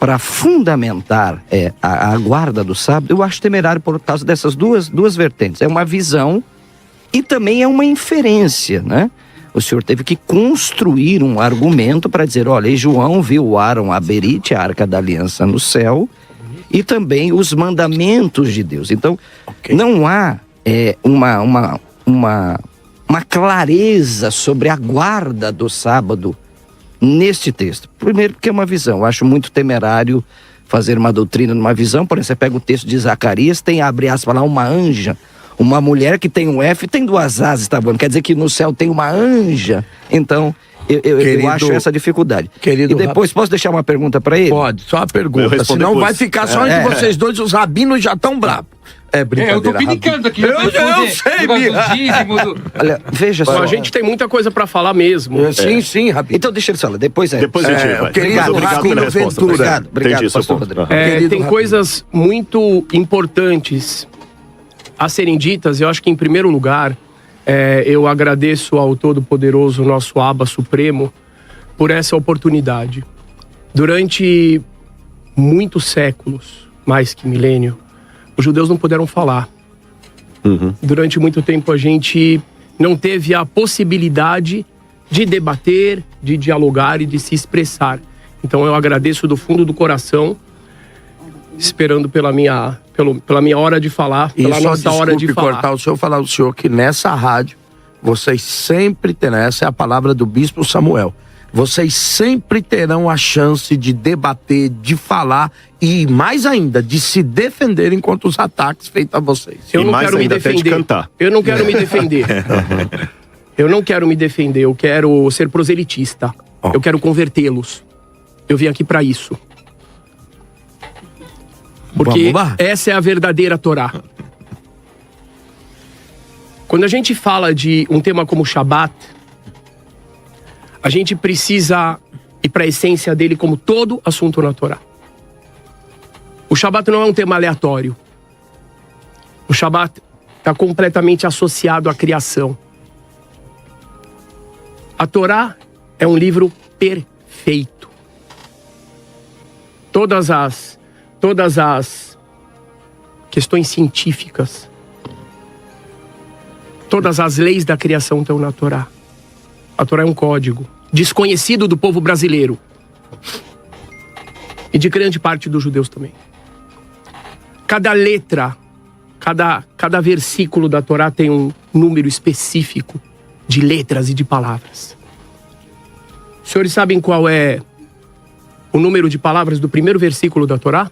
para fundamentar a guarda do sábado, eu acho temerário por causa dessas duas vertentes. É uma visão e também é uma inferência, né? O senhor teve que construir um argumento para dizer, olha, João viu o Aron Aberite, a Arca da Aliança no céu, e também os mandamentos de Deus. Então, não há uma clareza sobre a guarda do sábado neste texto. Primeiro porque é uma visão. Eu acho muito temerário fazer uma doutrina numa visão. Por exemplo, você pega o texto de Zacarias, tem, abre aspas lá, uma anja, uma mulher que tem um F, tem 2 asas, tá bom? Quer dizer que no céu tem uma anja. Então, eu acho essa dificuldade. Querido, e depois, posso deixar uma pergunta para ele? Pode, só uma pergunta. Senão vai ficar só entre vocês dois, os rabinos já estão bravos. É brincadeira. Eu tô pinicando aqui. Eu sei, Olha, veja só. A gente tem muita coisa para falar mesmo. Sim, rapidinho. Então deixa ele falar, depois a gente vai. Querido Obrigado pela resposta. Obrigado, pastor Rodrigo. Tem coisas muito importantes a serem ditas. Eu acho que, em primeiro lugar, eu agradeço ao Todo-Poderoso, nosso Abba Supremo, por essa oportunidade. Durante muitos séculos, mais que milênio, os judeus não puderam falar. Durante muito tempo a gente não teve a possibilidade de debater, de dialogar e de se expressar. Então eu agradeço do fundo do coração, esperando pela minha hora de falar, pela nossa hora de falar. Cortar o senhor, falar ao senhor que nessa rádio, vocês sempre terão, essa é a palavra do bispo Samuel, vocês sempre terão a chance de debater, de falar e, mais ainda, de se defender contra os ataques feitos a vocês. Eu não quero me defender. Eu não quero me defender. Eu não quero me defender. Eu quero ser proselitista. Eu quero convertê-los. Eu vim aqui para isso. Porque essa é a verdadeira Torá. Quando a gente fala de um tema como Shabat, a gente precisa ir para a essência dele como todo assunto na Torá. O Shabat não é um tema aleatório. O Shabat está completamente associado à criação. A Torá é um livro perfeito. Todas as questões científicas, todas as leis da criação estão na Torá. A Torá é um código desconhecido do povo brasileiro e de grande parte dos judeus também. Cada letra, cada versículo da Torá tem um número específico de letras e de palavras. Os senhores sabem qual é o número de palavras do primeiro versículo da Torá?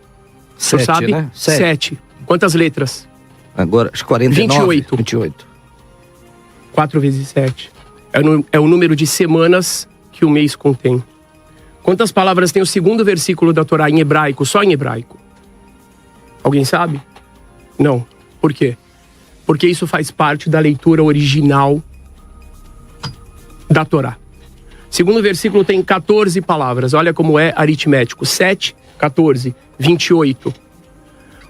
7, sabe? né? 7. Quantas letras? Agora, acho que 49. 28. 4 vezes 7. É o número de semanas que o mês contém. Quantas palavras tem o segundo versículo da Torá em hebraico, só em hebraico? Alguém sabe? Não. Por quê? Porque isso faz parte da leitura original da Torá. Segundo versículo tem 14 palavras. Olha como é aritmético. 7, 14, 28.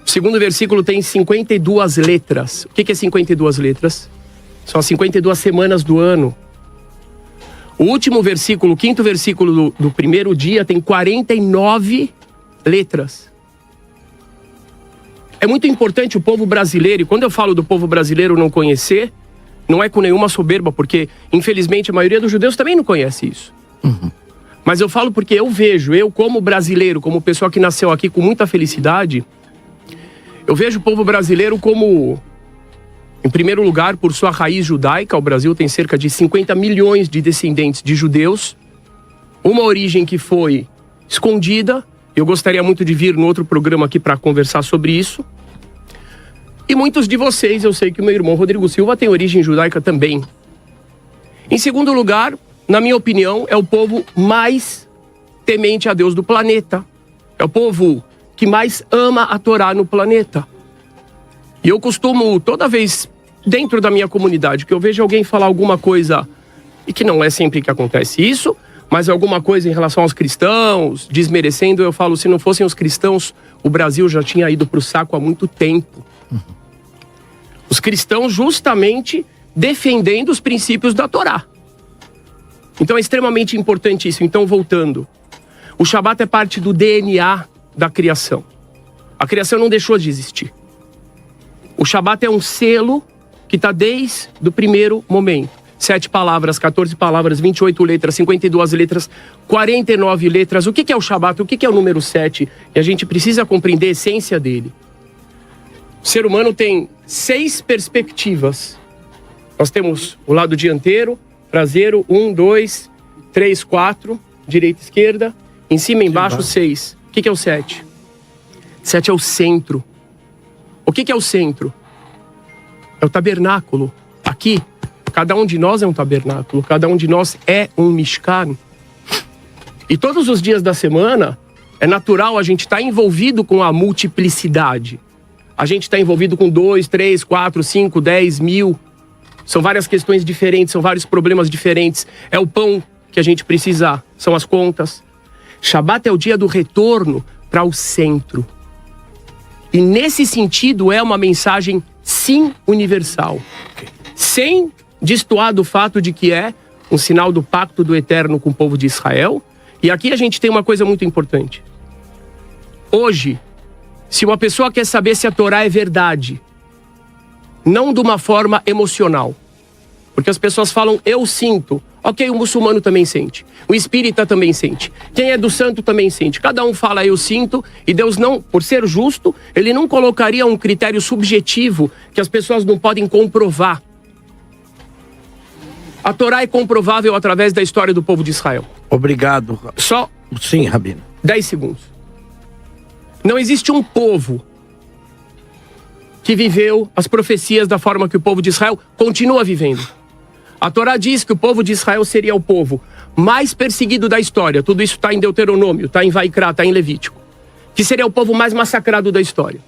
O segundo versículo tem 52 letras. O que é 52 letras? São as 52 semanas do ano. O último versículo, o quinto versículo do primeiro dia tem 49 letras. É muito importante o povo brasileiro, e quando eu falo do povo brasileiro não conhecer, não é com nenhuma soberba, porque infelizmente a maioria dos judeus também não conhece isso. Mas eu falo porque eu vejo, eu como brasileiro, como pessoa que nasceu aqui com muita felicidade, eu vejo o povo brasileiro como, em primeiro lugar, por sua raiz judaica. O Brasil tem cerca de 50 milhões de descendentes de judeus, uma origem que foi escondida. Eu gostaria muito de vir no outro programa aqui para conversar sobre isso. E muitos de vocês, eu sei que o meu irmão Rodrigo Silva tem origem judaica também. Em segundo lugar, na minha opinião, é o povo mais temente a Deus do planeta. É o povo que mais ama a Torá no planeta. E eu costumo, toda vez dentro da minha comunidade, que eu vejo alguém falar alguma coisa, e que não é sempre que acontece isso, mas alguma coisa em relação aos cristãos, desmerecendo, eu falo, se não fossem os cristãos, o Brasil já tinha ido para o saco há muito tempo. Os cristãos justamente defendendo os princípios da Torá. Então é extremamente importante isso. Então, voltando. O Shabat é parte do DNA da criação. A criação não deixou de existir. O Shabat é um selo que está desde o primeiro momento. 7 palavras, 14 palavras, 28 letras, 52 letras, 49 letras. O que é o Shabat? O que é o número 7? E a gente precisa compreender a essência dele. O ser humano tem 6 perspectivas. Nós temos o lado dianteiro, traseiro, 1, 2, 3, 4, direita e esquerda, em cima e embaixo, 6. O que é o 7? 7 é o centro. O que é o centro? É o tabernáculo. Aqui, cada um de nós é um tabernáculo, cada um de nós é um Mishkan. E todos os dias da semana, é natural a gente estar envolvido com a multiplicidade. A gente está envolvido com 2, 3, 4, 5, 10 mil. São várias questões diferentes, são vários problemas diferentes. É o pão que a gente precisa, são as contas. Shabat é o dia do retorno para o centro. E nesse sentido é uma mensagem, sim, universal. Sem destoar do fato de que é um sinal do pacto do Eterno com o povo de Israel. E aqui a gente tem uma coisa muito importante. Hoje, se uma pessoa quer saber se a Torá é verdade, não de uma forma emocional, porque as pessoas falam, eu sinto. Ok, o muçulmano também sente. O espírita também sente. Quem é do santo também sente. Cada um fala, eu sinto. E Deus não, por ser justo, ele não colocaria um critério subjetivo que as pessoas não podem comprovar. A Torá é comprovável através da história do povo de Israel. Obrigado. Só Sim, Rabino. 10 segundos. Não existe um povo que viveu as profecias da forma que o povo de Israel continua vivendo. A Torá diz que o povo de Israel seria o povo mais perseguido da história. Tudo isso está em Deuteronômio, está em Vaikra, está em Levítico. Que seria o povo mais massacrado da história.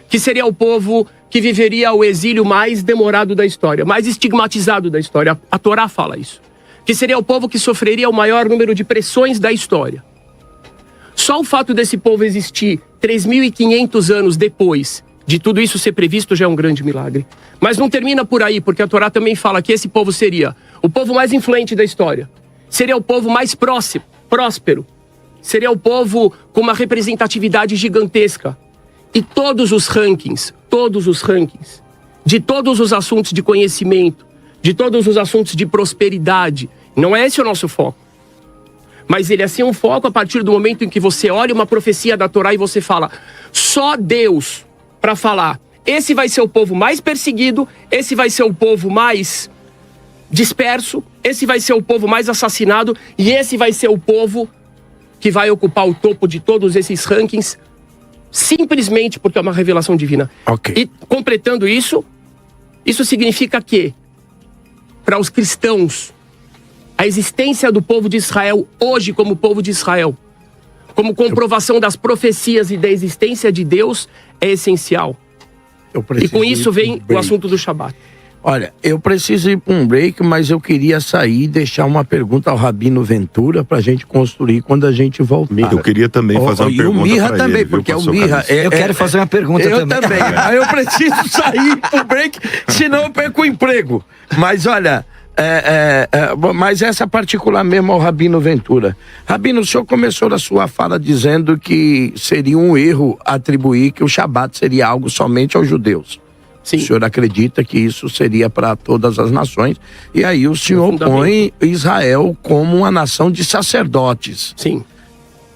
Que seria o povo que viveria o exílio mais demorado da história, mais estigmatizado da história. A Torá fala isso. Que seria o povo que sofreria o maior número de pressões da história. Só o fato desse povo existir 3.500 anos depois de tudo isso ser previsto já é um grande milagre. Mas não termina por aí, porque a Torá também fala que esse povo seria o povo mais influente da história. Seria o povo mais próspero. Seria o povo com uma representatividade gigantesca. E todos os rankings, de todos os assuntos de conhecimento, de todos os assuntos de prosperidade, não é esse o nosso foco. Mas ele é sim um foco a partir do momento em que você olha uma profecia da Torá e você fala, só Deus para falar, esse vai ser o povo mais perseguido, esse vai ser o povo mais disperso, esse vai ser o povo mais assassinado e esse vai ser o povo que vai ocupar o topo de todos esses rankings, simplesmente porque é uma revelação divina. Ok. E completando isso significa que, para os cristãos, a existência do povo de Israel hoje como povo de Israel como comprovação das profecias e da existência de Deus, é essencial. E com isso vem o assunto do Shabat. Olha, eu preciso ir para um break, mas eu queria sair e deixar uma pergunta ao Rabino Ventura pra gente construir quando a gente voltar. Eu queria também fazer uma pergunta. E o Mirra pra também, ele, porque viu, o Mirra... Eu quero fazer uma pergunta também. Eu também. Aí eu preciso sair pro break, senão eu perco o emprego. Mas olha... mas essa particular mesmo ao Rabino Ventura. Rabino, o senhor começou a sua fala dizendo que seria um erro atribuir que o Shabat seria algo somente aos judeus. Sim. O senhor acredita que isso seria para todas as nações, e aí o senhor põe Israel como uma nação de sacerdotes. Sim.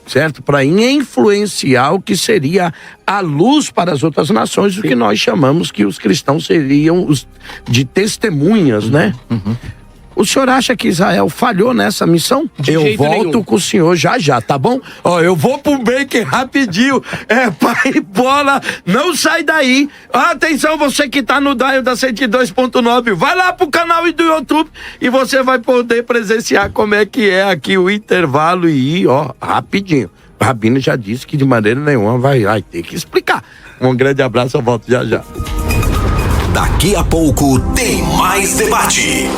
Certo? Para influenciar o que seria a luz para as outras nações, o que nós chamamos que os cristãos seriam os de testemunhas, né? Uhum. O senhor acha que Israel falhou nessa missão? Eu volto com o senhor já, tá bom? Ó, eu vou pro break rapidinho. Pai bola, não sai daí. Atenção, você que tá no dial da 102.9, vai lá pro canal do YouTube e você vai poder presenciar como é que é aqui o intervalo e ir, ó, rapidinho. O Rabino já disse que de maneira nenhuma vai ter que explicar. Um grande abraço, eu volto já. Daqui a pouco tem mais debate.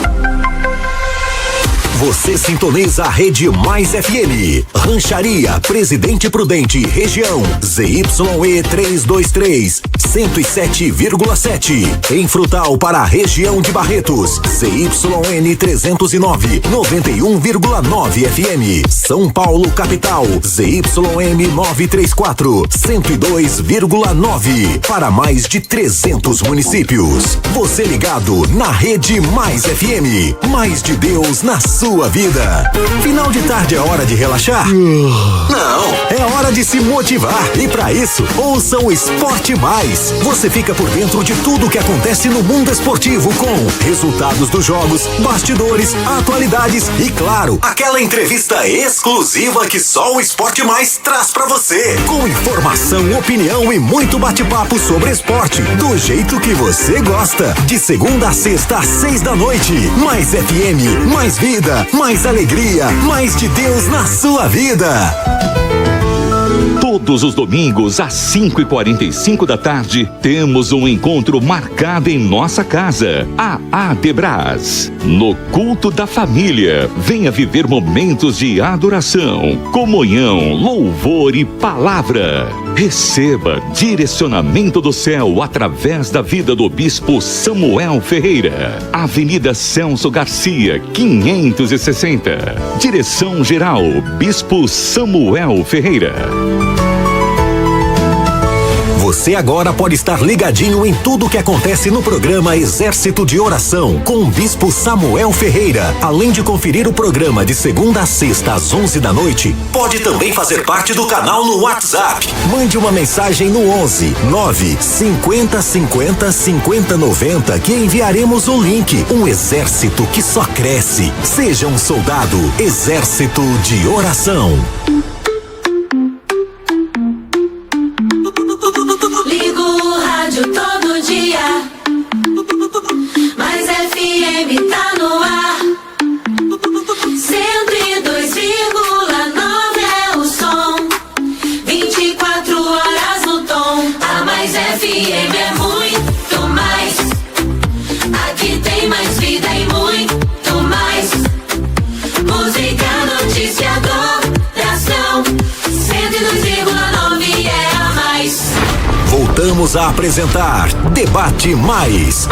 Você sintoniza a Rede Mais FM. Rancharia Presidente Prudente, região ZYE 323, 107,7. Em Frutal para a região de Barretos, ZYN 309, 91,9 FM. São Paulo capital, ZYM 934, 102,9. Para mais de 300 municípios. Você ligado na Rede Mais FM. Mais de Deus na sua vida. Final de tarde é hora de relaxar? Não, é hora de se motivar. E para isso, ouça o Esporte Mais. Você fica por dentro de tudo que acontece no mundo esportivo com resultados dos jogos, bastidores, atualidades e, claro, aquela entrevista exclusiva que só o Esporte Mais traz para você. Com informação, opinião e muito bate-papo sobre esporte, do jeito que você gosta. De segunda a sexta às 6 da noite. Mais FM, mais vida, mais alegria, mais de Deus na sua vida. Todos os domingos, às 5h45 da tarde, temos um encontro marcado em nossa casa, a Adebras. No culto da família, venha viver momentos de adoração, comunhão, louvor e palavra. Receba direcionamento do céu através da vida do Bispo Samuel Ferreira. Avenida Celso Garcia, 560. Direção geral, Bispo Samuel Ferreira. Você agora pode estar ligadinho em tudo que acontece no programa Exército de Oração com o Bispo Samuel Ferreira. Além de conferir o programa de segunda a sexta às 11 da noite, pode também fazer parte do canal no WhatsApp. Mande uma mensagem no 11 9 50 50 50 90 que enviaremos o link. Um exército que só cresce. Seja um soldado. Exército de Oração. Todo dia, Mais FM tá no ar. 102,9 é o som. 24 horas no tom. A Mais FM é muito mais. Aqui tem mais vida e muito mais. Música, notícia, adoração. 102,9 é a mais. Voltamos a apresentar Debate Mais.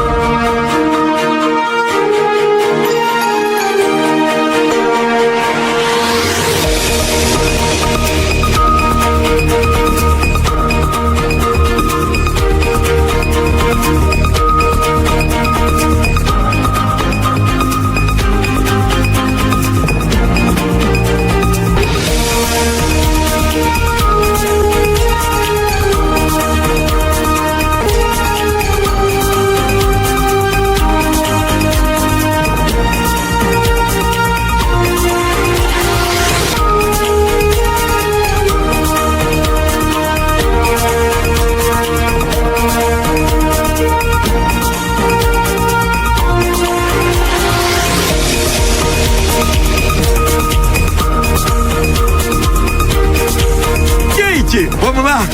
lá.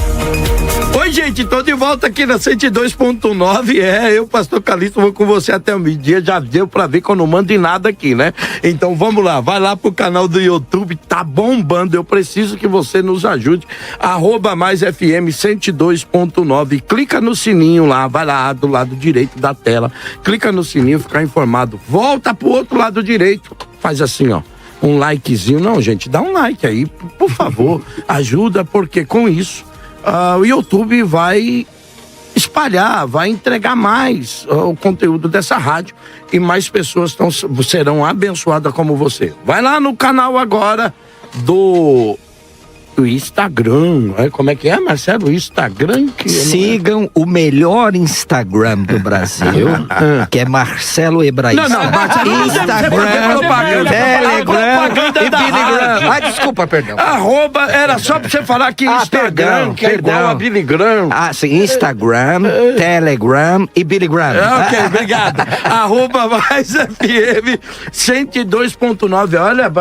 Oi, gente, tô de volta aqui na 102.9. Eu, Pastor Calixto, vou com você até o meio-dia. Já deu pra ver que eu não mando em nada aqui, né? Então vamos lá, vai lá pro canal do YouTube, tá bombando. Eu preciso que você nos ajude. @MaisFM 102.9. Clica no sininho lá, vai lá do lado direito da tela. Clica no sininho, ficar informado. Volta pro outro lado direito. Faz assim, ó. Um likezinho. Não, gente, dá um like aí, por favor. Ajuda, porque com isso o YouTube vai espalhar, vai entregar mais o conteúdo dessa rádio e mais pessoas serão abençoadas como você. Vai lá no canal agora do Instagram. Como é que é, Marcelo? O Instagram? Sigam o melhor Instagram do Brasil, que é Marcelo Hebraísta. Não, Marcelo, Instagram, Telegram e Biligram. Desculpa, perdão. Era só pra você falar que Instagram, que é igual a Biligram. Sim, Instagram, Telegram e Biligram. Ok, obrigado. @MaisFM 102.9.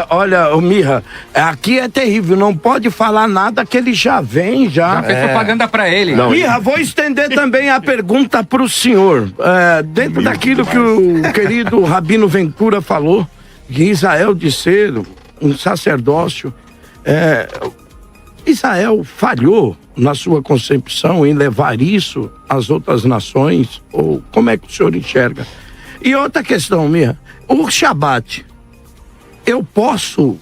Olha, Mirra, aqui é terrível, não pode falar nada que ele já vem. Já fez propaganda pra ele. Mirra, vou estender também a pergunta pro senhor. Dentro daquilo que o querido Rabino Ventura falou, que Israel de ser um sacerdócio, Israel falhou na sua concepção em levar isso às outras nações? Ou como é que o senhor enxerga? E outra questão, Mirra, o Shabat, eu posso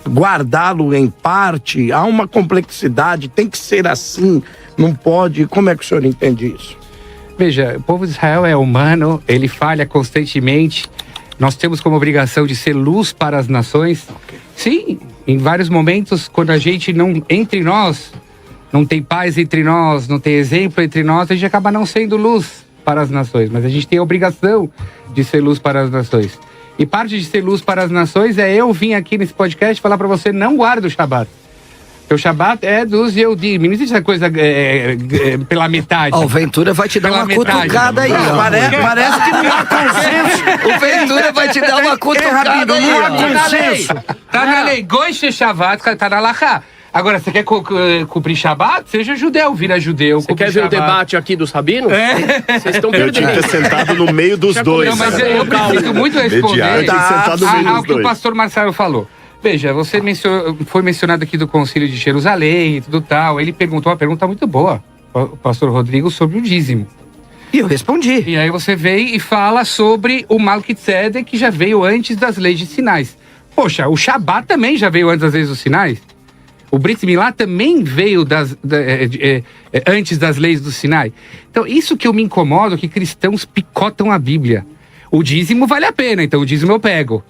guardá-lo em parte? Há uma complexidade, tem que ser assim, não pode? Como é que o senhor entende isso? Veja, o povo de Israel é humano, ele falha constantemente. Nós temos como obrigação de ser luz para as nações. Okay. Sim, em vários momentos, quando a gente entre nós, não tem paz entre nós, não tem exemplo entre nós, a gente acaba não sendo luz para as nações. Mas a gente tem a obrigação de ser luz para as nações. E parte de ser luz para as nações é eu vir aqui nesse podcast falar para você, não guarda o Shabat. Porque o Shabat é dos Yehudim. Não existe essa coisa pela metade. O Ventura vai te dar uma cutucada aí. Parece que não há consenso. O Ventura vai te dar uma cutucada aí. Não há consenso. Tá na lei. Goiche Shabat, tá na Lachá. Agora, você quer cumprir Shabat? Seja judeu, vira judeu. Você quer ver o debate aqui dos rabinos? Vocês estão perdendo. Eu tinha que ter sentado no meio dos dois. Não, mas eu preciso muito responder ao que o pastor Marcelo falou. Veja, você foi mencionado aqui do Concílio de Jerusalém e tudo tal. Ele perguntou uma pergunta muito boa, o pastor Rodrigo, sobre o dízimo. E eu respondi. E aí você veio e fala sobre o Malquitzedek, que já veio antes das leis de sinais. Poxa, o Shabat também já veio antes das leis dos sinais? O Brit Milá também veio antes das leis do Sinai. Então, isso que eu me incomodo, que cristãos picotam a Bíblia. O dízimo vale a pena, então o dízimo eu pego.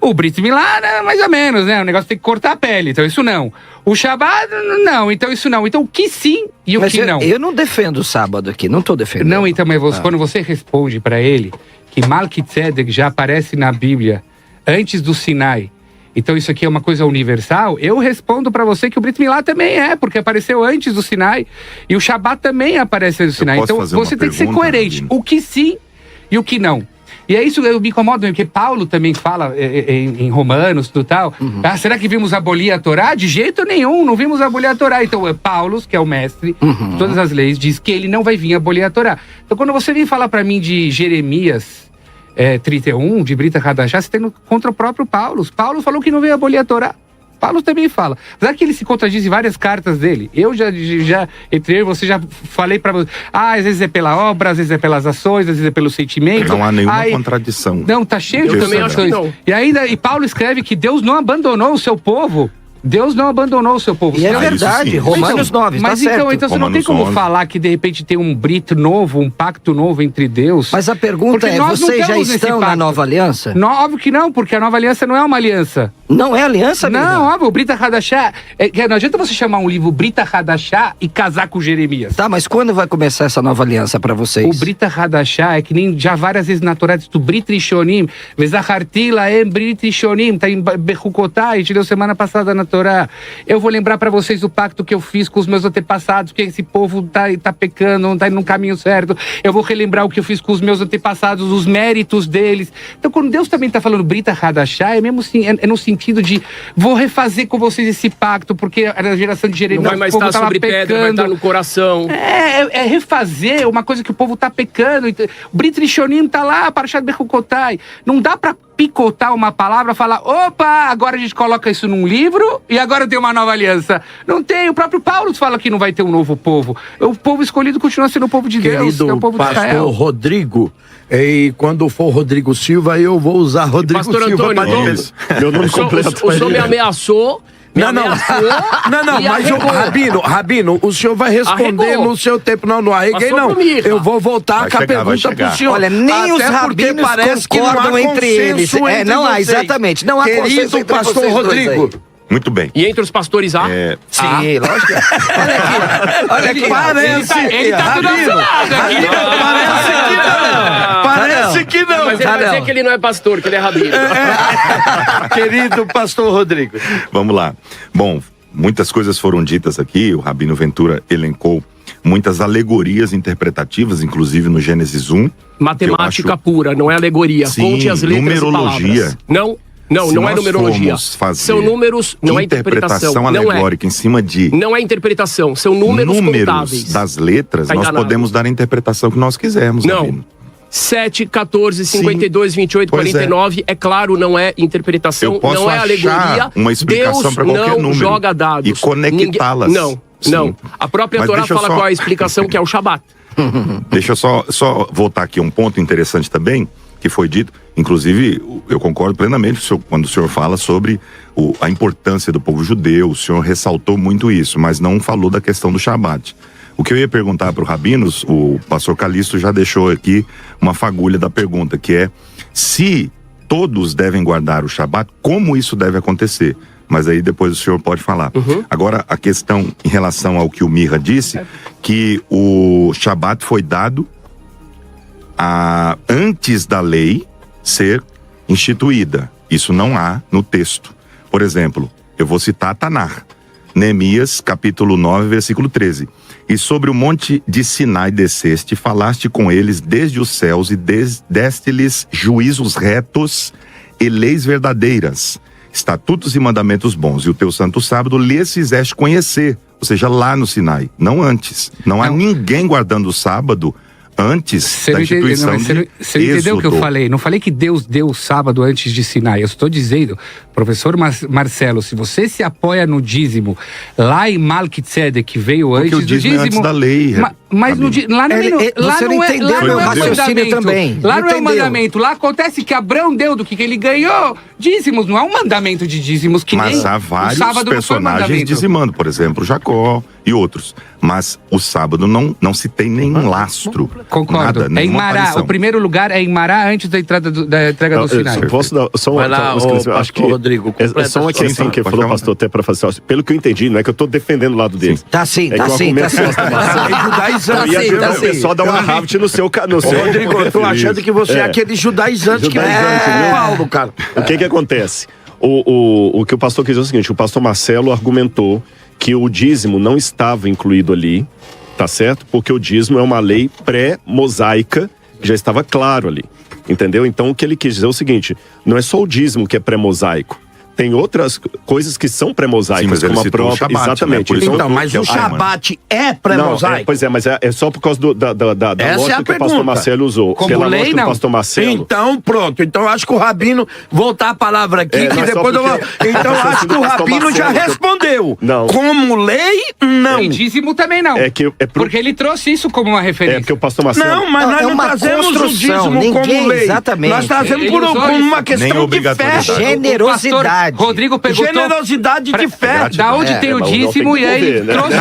O Brit Milá, mais ou menos, né? O negócio tem que cortar a pele, então isso não. O Shabat, não, então isso não. Então o que sim e o que não. Eu não defendo o sábado aqui, não tô defendendo. Não, então, mas quando você responde para ele que Malquitzedek já aparece na Bíblia antes do Sinai, então isso aqui é uma coisa universal, eu respondo para você que o Brit Milá também porque apareceu antes do Sinai, e o Shabat também aparece antes do Sinai. Então você tem que ser coerente, o que sim e o que não. E é isso que eu me incomodo, porque Paulo também fala em Romanos, tudo tal. Será que vimos abolir a Torá? De jeito nenhum, não vimos abolir a Torá. Então Paulo, que é o mestre de todas as leis, diz que ele não vai vir abolir a Torá. Então quando você vem falar para mim de Jeremias 31, de Brita Hadashah, você tem contra o próprio Paulo. Paulo falou que não veio abolir a Torá. Paulo também fala. Apesar que ele se contradiz em várias cartas dele. Eu já entre você já falei para você. Às vezes é pela obra, às vezes é pelas ações, às vezes é pelo sentimento. Não há nenhuma contradição. Não, tá cheio de também acho que não. E Paulo escreve que Deus não abandonou o seu povo. Deus não abandonou o seu povo. E é verdade, Romanos 9, mas tá certo. Então você não tem como falar que de repente tem um brito novo, um pacto novo entre Deus. Mas a pergunta é, vocês já estão na nova aliança? Não, óbvio que não, porque a nova aliança não é uma aliança. Não é aliança, amiga? Não, óbvio, o Brita Hadashah, não adianta você chamar um livro Brita Hadashah e casar com Jeremias. Tá, mas quando vai começar essa nova aliança pra vocês? O Brita Hadashah é que nem já várias vezes na Torá do Brit Rishonim, Vezacharti Laem Brit Rishonim, tá em Bechukotai, a gente deu semana passada na Torá. Eu vou lembrar pra vocês o pacto que eu fiz com os meus antepassados, que esse povo tá pecando, não tá indo no caminho certo. Eu vou relembrar o que eu fiz com os meus antepassados, os méritos deles. Então quando Deus também tá falando Brita Hadashah, é mesmo assim, é no sentido sentido de vou refazer com vocês esse pacto, porque a geração de Jeremias, não vai mais estar sobre pedra, vai estar no coração. É refazer uma coisa que o povo tá pecando. O Brit Rishonim tá lá, Parashat Bechukotai. Não dá pra picotar uma palavra, falar, opa, agora a gente coloca isso num livro e agora tem uma nova aliança. Não tem, o próprio Paulo fala que não vai ter um novo povo. O povo escolhido continua sendo o povo de Deus, é o povo de Israel. Pastor Rodrigo, e quando for Rodrigo Silva, eu vou usar Rodrigo Pastor Silva Antônio, meu nome completo. O senhor me ameaçou. Não, mas Rabino, o senhor vai responder no seu tempo. Não arreguei, não. Eu vou voltar com a pergunta pro senhor. Olha, nem os rabinos concordam entre eles. Exatamente. Não há consenso entre pastor Rodrigo. Muito bem. E entre os pastores há? Sim, lógico. Olha aqui. Parece. Ele tá do nosso lado aqui. Parece que não. Mas ele vai dizer que ele não é pastor, que ele é rabino. Querido pastor Rodrigo. Vamos lá. Bom, muitas coisas foram ditas aqui. O Rabino Ventura elencou muitas alegorias interpretativas, inclusive no Gênesis 1. Matemática pura, não é alegoria. Sim, conte as letras numerologia. e palavras. Não é numerologia. São números, não é interpretação. Alegórica em cima de... Não é interpretação, são números contáveis. Das letras, nós podemos dar a interpretação que nós quisermos. Não. Rabino. 7, 14, 52, 28, 49, é claro, não é interpretação, não é alegoria. Uma explicação para qualquer número. Deus não joga dados. E conectá-las. Não. A própria Torá fala qual é a explicação, que é o Shabat. Deixa eu só voltar aqui um ponto interessante também, que foi dito, inclusive eu concordo plenamente quando o senhor fala sobre a importância do povo judeu, o senhor ressaltou muito isso, mas não falou da questão do Shabat. O que eu ia perguntar para o Rabinos, o pastor Calixto já deixou aqui uma fagulha da pergunta, que é se todos devem guardar o Shabat, como isso deve acontecer? Mas aí depois o senhor pode falar. Agora, a questão em relação ao que o Mirra disse, que o Shabat foi dado antes da lei ser instituída. Isso não há no texto. Por exemplo, eu vou citar Tanar, Neemias, capítulo 9, versículo 13. E sobre o monte de Sinai desceste, falaste com eles desde os céus e deste-lhes juízos retos e leis verdadeiras, estatutos e mandamentos bons. E o teu santo sábado lhes fizeste conhecer, ou seja, lá no Sinai, não antes. Não há ninguém guardando o sábado antes da instituição de Você entendeu o que eu falei? Não falei que Deus deu o sábado antes de Sinai. Eu estou dizendo, professor Marcelo, se você se apoia no dízimo lá em Malquitzedek, que veio antes do dízimo... antes da lei. Mas lá não é mandamento. Também. Lá não é um mandamento. Lá acontece que Abraão deu do que ele ganhou dízimos. Não é um mandamento de dízimos que mas nem há vários sábado personagens dizimando. Por exemplo, Jacó e outros. Mas o sábado não se tem nenhum lastro. Concordo. Nada, é em Mará. aparição. O primeiro lugar é em Mará antes da entrega do Sinai. Posso dar só Vai lá, acho que Rodrigo, é só uma questão que falou, pastor, até para fazer. Pelo que eu entendi, não é que eu tô defendendo o lado dele. Tá sim. O pessoal dá uma raft no seu Rodrigo, eu tô achando que você é aquele judaizante que é Paulo, cara. O que acontece? O que o pastor quis dizer é o seguinte: o pastor Marcelo argumentou que o dízimo não estava incluído ali, tá certo? Porque o dízimo é uma lei pré-mosaica, que já estava claro ali, entendeu? Então o que ele quis dizer é o seguinte: não é só o dízimo que é pré-mosaico. Tem outras coisas que são pré-mosaicas, como a própria. Shabat, exatamente. Né? Então, mas o Shabat é pré-mosaico? Pois é, mas é só por causa da lógica que o pastor Marcelo usou. Como pela lei, lógica não. do pastor Marcelo. Então, pronto. Então, acho que o Rabino... Voltar a palavra aqui, que depois eu vou... Então, acho que o Rabino já respondeu. Não. Como lei, não. E dízimo também não. Porque ele trouxe isso como uma referência. É porque o pastor Marcelo... Não, mas nós não trazemos o dízimo como lei. Exatamente. Nós trazemos como uma questão de fé. Generosidade. Rodrigo perguntou... Generosidade de fé. Da onde tem o dízimo e aí trouxe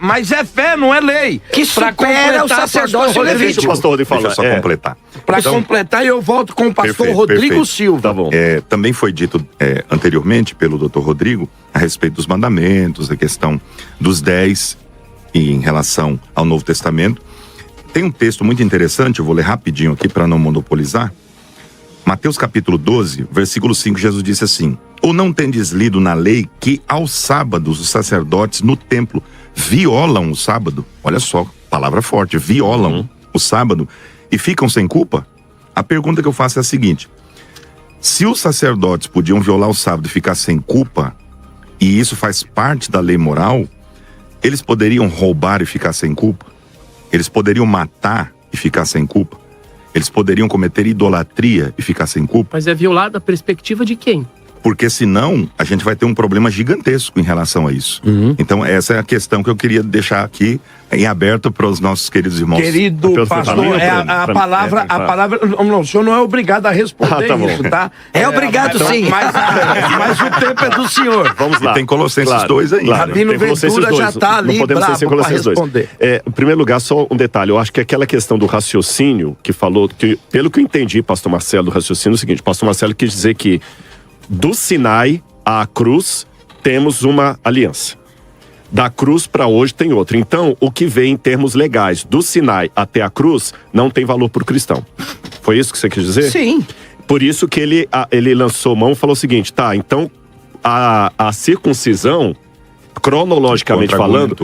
mas é fé, não é lei. Que supera o sacerdócio levítico. Deixa eu só completar. Para completar, eu volto com o pastor Rodrigo Silva. Tá bom. Também foi dito anteriormente pelo doutor Rodrigo a respeito dos mandamentos, a questão dos 10 em relação ao Novo Testamento. Tem um texto muito interessante, eu vou ler rapidinho aqui para não monopolizar. Mateus capítulo 12, versículo 5, Jesus disse assim: ou não tendes lido na lei que aos sábados os sacerdotes no templo violam o sábado? Olha só, palavra forte, violam o sábado e ficam sem culpa? A pergunta que eu faço é a seguinte: Se os sacerdotes podiam violar o sábado e ficar sem culpa, e isso faz parte da lei moral, eles poderiam roubar e ficar sem culpa? Eles poderiam matar e ficar sem culpa? Eles poderiam cometer idolatria e ficar sem culpa? Mas é violar da perspectiva de quem? Porque senão a gente vai ter um problema gigantesco em relação a isso. Então essa é a questão que eu queria deixar aqui em aberto para os nossos queridos irmãos. Querido pastor, a palavra... Não, o senhor não é obrigado a responder isso, tá? É obrigado sim. Mas o tempo é do senhor. Vamos lá. E tem Colossenses 2 aí. Rabino Ventura já tá ali não podemos ser sem bravo para Colossenses 2. responder. Em primeiro lugar, só um detalhe. Eu acho que aquela questão do raciocínio que falou, que, pelo que eu entendi, pastor Marcelo, do raciocínio é o seguinte: pastor Marcelo quis dizer que do Sinai à cruz temos uma aliança. Da cruz para hoje tem outra. Então, o que vem em termos legais do Sinai até a cruz não tem valor para o cristão. Foi isso que você quis dizer? Sim. Por isso que ele lançou mão e falou o seguinte: tá, então a circuncisão, cronologicamente falando,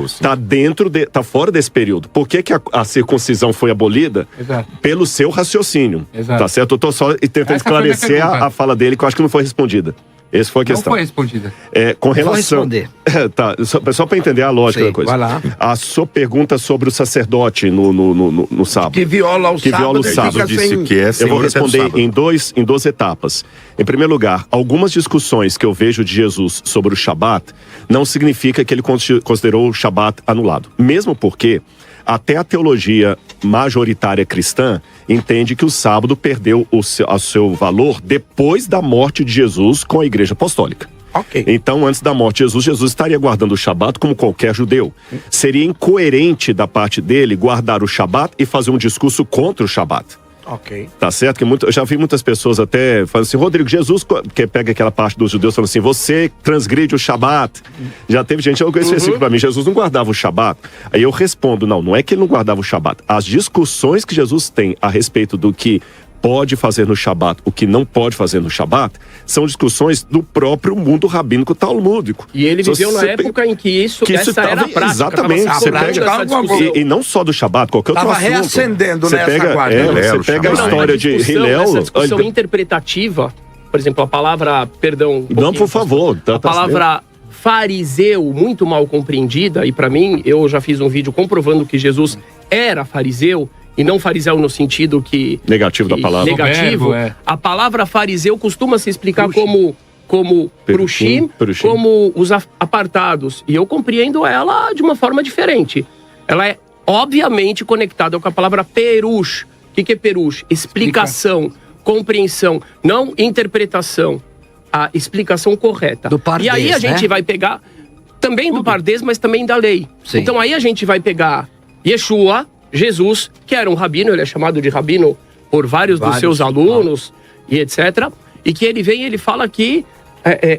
tá fora desse período. Por que a circuncisão foi abolida? Exato. Pelo seu raciocínio. Exato. Tá certo? Eu tô só tentando Essa foi a minha esclarecer pergunta. a fala dele, que eu acho que não foi respondida. Essa foi a questão. Não foi respondida. Com relação... Vou responder. Tá, só para entender a lógica Sim, da coisa. vai lá. A sua pergunta sobre o sacerdote no sábado. Que viola o sábado. sábado. Disse que é Eu vou Senhor até o responder sábado. em duas etapas. Em primeiro lugar, algumas discussões que eu vejo de Jesus sobre o Shabat não significa que ele considerou o Shabat anulado. Mesmo porque até a teologia majoritária cristã entende que o sábado perdeu o seu valor depois da morte de Jesus com a Igreja Apostólica. Ok. Então, antes da morte de Jesus estaria guardando o Shabat como qualquer judeu. Seria incoerente da parte dele guardar o Shabat e fazer um discurso contra o Shabat. Ok. Tá certo? Eu já vi muitas pessoas até falando assim: Rodrigo, Jesus, que pega aquela parte dos judeus falando assim, você transgride o Shabat. Já teve gente que esse versículo pra mim: Jesus não guardava o Shabat. Aí eu respondo: não é que ele não guardava o Shabat. As discussões que Jesus tem a respeito do que pode fazer no Shabat, o que não pode fazer no Shabat, são discussões do próprio mundo rabínico talmúdico. E ele viveu na época em que essa era a prática. Exatamente. Você pega, e não só do Shabat, qualquer outro assunto. Tava reacendendo você nessa pega, guarda. Você pega a história de Hillel. Essa discussão interpretativa, por exemplo, a palavra, Não, por favor. A palavra fariseu, muito mal compreendida, e para mim, eu já fiz um vídeo comprovando que Jesus era fariseu, e não fariseu no sentido que... Negativo da palavra. Negativo. A palavra fariseu costuma se explicar como prushim, como os apartados. E eu compreendo ela de uma forma diferente. Ela é obviamente conectada com a palavra perush. O que é perush? Explicação, compreensão, não interpretação. A explicação correta. Do pardês, e aí a gente né? vai pegar também do pardês, mas também da lei. Sim. Então aí a gente vai pegar Yeshua, Jesus, que era um rabino, ele é chamado de rabino por vários dos seus alunos e etc. E que ele vem e ele fala que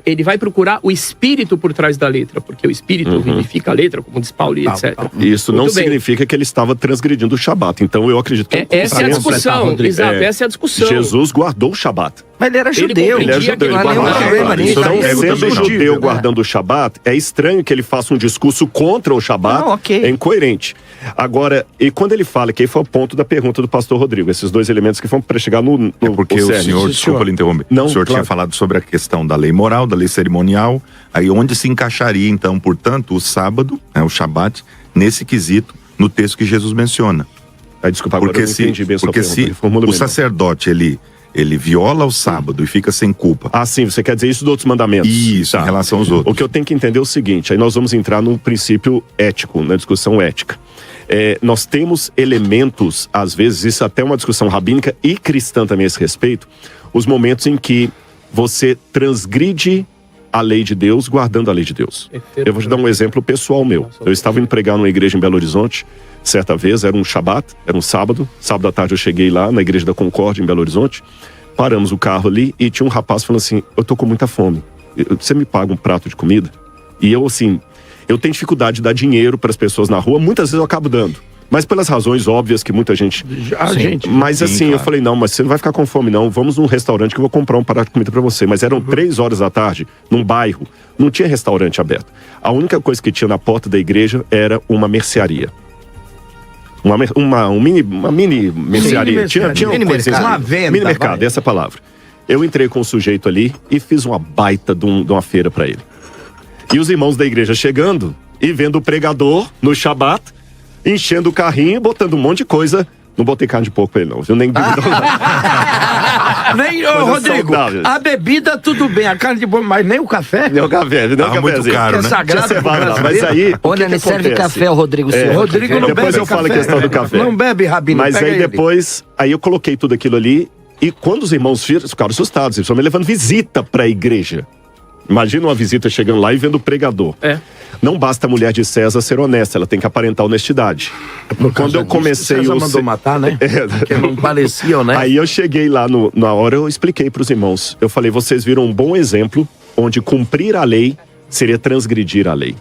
ele vai procurar o espírito por trás da letra, porque o espírito vivifica a letra, como diz Paulo e etc. Isso não Muito bem. significa que ele estava transgredindo o Shabat. Então eu acredito que... Essa é a discussão, exato, essa é a discussão. Jesus guardou o Shabat. Mas ele era judeu. Ele é judeu, ele guardava. Então, sendo judeu guardando o Shabat, é estranho que ele faça um discurso contra o Shabat. Não, ok. É incoerente. Agora, e quando ele fala, que aí foi o ponto da pergunta do pastor Rodrigo, esses dois elementos que foram para chegar no porque o senhor, desculpa lhe interromper, o senhor tinha falado sobre a questão da lei moral, da lei cerimonial, aí onde se encaixaria então, portanto, o sábado, o Shabat, nesse quesito, no texto que Jesus menciona. Desculpa, agora eu não entendi bem a sua pergunta. Se o sacerdote, ele viola o sábado e fica sem culpa. Ah, sim, você quer dizer isso dos outros mandamentos? Isso, em relação aos outros. O que eu tenho que entender é o seguinte, aí nós vamos entrar num princípio ético, na discussão ética. Nós temos elementos, às vezes, isso até é uma discussão rabínica e cristã também a esse respeito, os momentos em que você transgride a lei de Deus guardando a lei de Deus. Eu vou te dar um exemplo pessoal meu. Eu estava indo pregar numa igreja em Belo Horizonte, certa vez, era um Shabat, era um sábado à tarde eu cheguei lá na igreja da Concórdia em Belo Horizonte, paramos o carro ali e tinha um rapaz falando assim, eu tô com muita fome, você me paga um prato de comida? E eu assim, eu tenho dificuldade de dar dinheiro para as pessoas na rua, muitas vezes eu acabo dando, mas pelas razões óbvias que muita gente... Mas assim, claro. Eu falei, não, mas você não vai ficar com fome não, vamos num restaurante que eu vou comprar um prato de comida para você. Mas eram 3 horas da tarde, num bairro, não tinha restaurante aberto. A única coisa que tinha na porta da igreja era uma mercearia. Uma mini mercearia. Tinha mini mercado. Uma venda. Mini mercado, essa é a palavra. Eu entrei com o sujeito ali e fiz uma baita de uma feira pra ele. E os irmãos da igreja chegando e vendo o pregador no Shabat, enchendo o carrinho e botando um monte de coisa. Não botei carne de porco pra ele, não. Eu nem bebi. Nem, ô, Rodrigo, saudável. a bebida tudo bem, a carne de porco, mas nem o café? Nem o café, nem o muito cafezinho. caro, Que é né? sagrado pro brasileiro. Mas aí, Olha, o ele que serve acontece? café, o Rodrigo Silva. Rodrigo não Depois bebe eu falo a café. questão do café. Não bebe, Rabino. Mas pega aí ele. depois, aí eu coloquei tudo aquilo ali e quando os irmãos ficaram assustados, eles estão me levando visita pra igreja. Imagina uma visita chegando lá e vendo o pregador. Não basta a mulher de César ser honesta, ela tem que aparentar honestidade. Quando eu comecei César mandou matar, né? Porque não parecia, né? Aí eu cheguei lá, na hora eu expliquei pros irmãos. Eu falei, vocês viram um bom exemplo onde cumprir a lei seria transgredir a lei.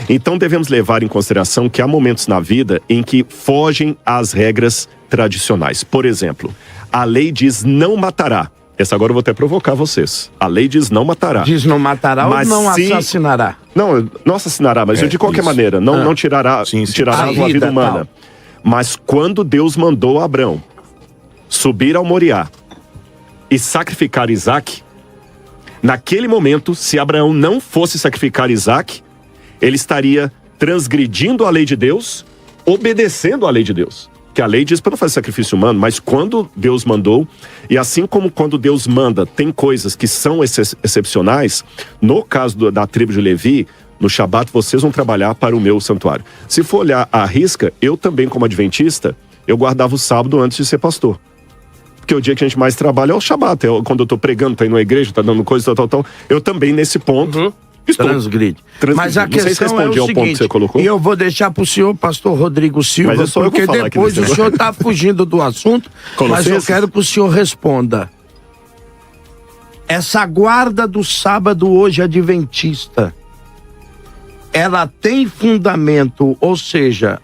Então devemos levar em consideração que há momentos na vida em que fogem às regras tradicionais. Por exemplo, a lei diz não matará. Essa agora eu vou até provocar vocês. A lei diz não matará. Diz não matará Mas ou não se- assassinará? Não assassinará, mas eu, de qualquer isso. maneira, não tirará, tirará A a sua vida, vida humana. tal. Mas quando Deus mandou Abrão subir ao Moriá e sacrificar Isaac, naquele momento, se Abraão não fosse sacrificar Isaac, ele estaria transgredindo a lei de Deus, obedecendo a lei de Deus. Que a lei diz para não fazer sacrifício humano, mas quando Deus mandou, e assim como quando Deus manda, tem coisas que são excepcionais, no caso da tribo de Levi, no Shabat vocês vão trabalhar para o meu santuário. Se for olhar a risca, eu também como adventista, eu guardava o sábado antes de ser pastor. Porque o dia que a gente mais trabalha é o Shabat, quando eu tô pregando, tá indo na igreja, tá dando coisa, tal. Eu também nesse ponto... Estou Transgride. Mas a Não sei se questão é respondi o ao ponto que seguinte, você colocou. e eu vou deixar pro senhor, pastor Rodrigo Silva, Mas é só eu que porque vou falar aqui depois o nesse senhor tá fugindo do assunto, mas eu Colossenses? quero que o senhor responda. Essa guarda do sábado hoje adventista, ela tem fundamento, ou seja,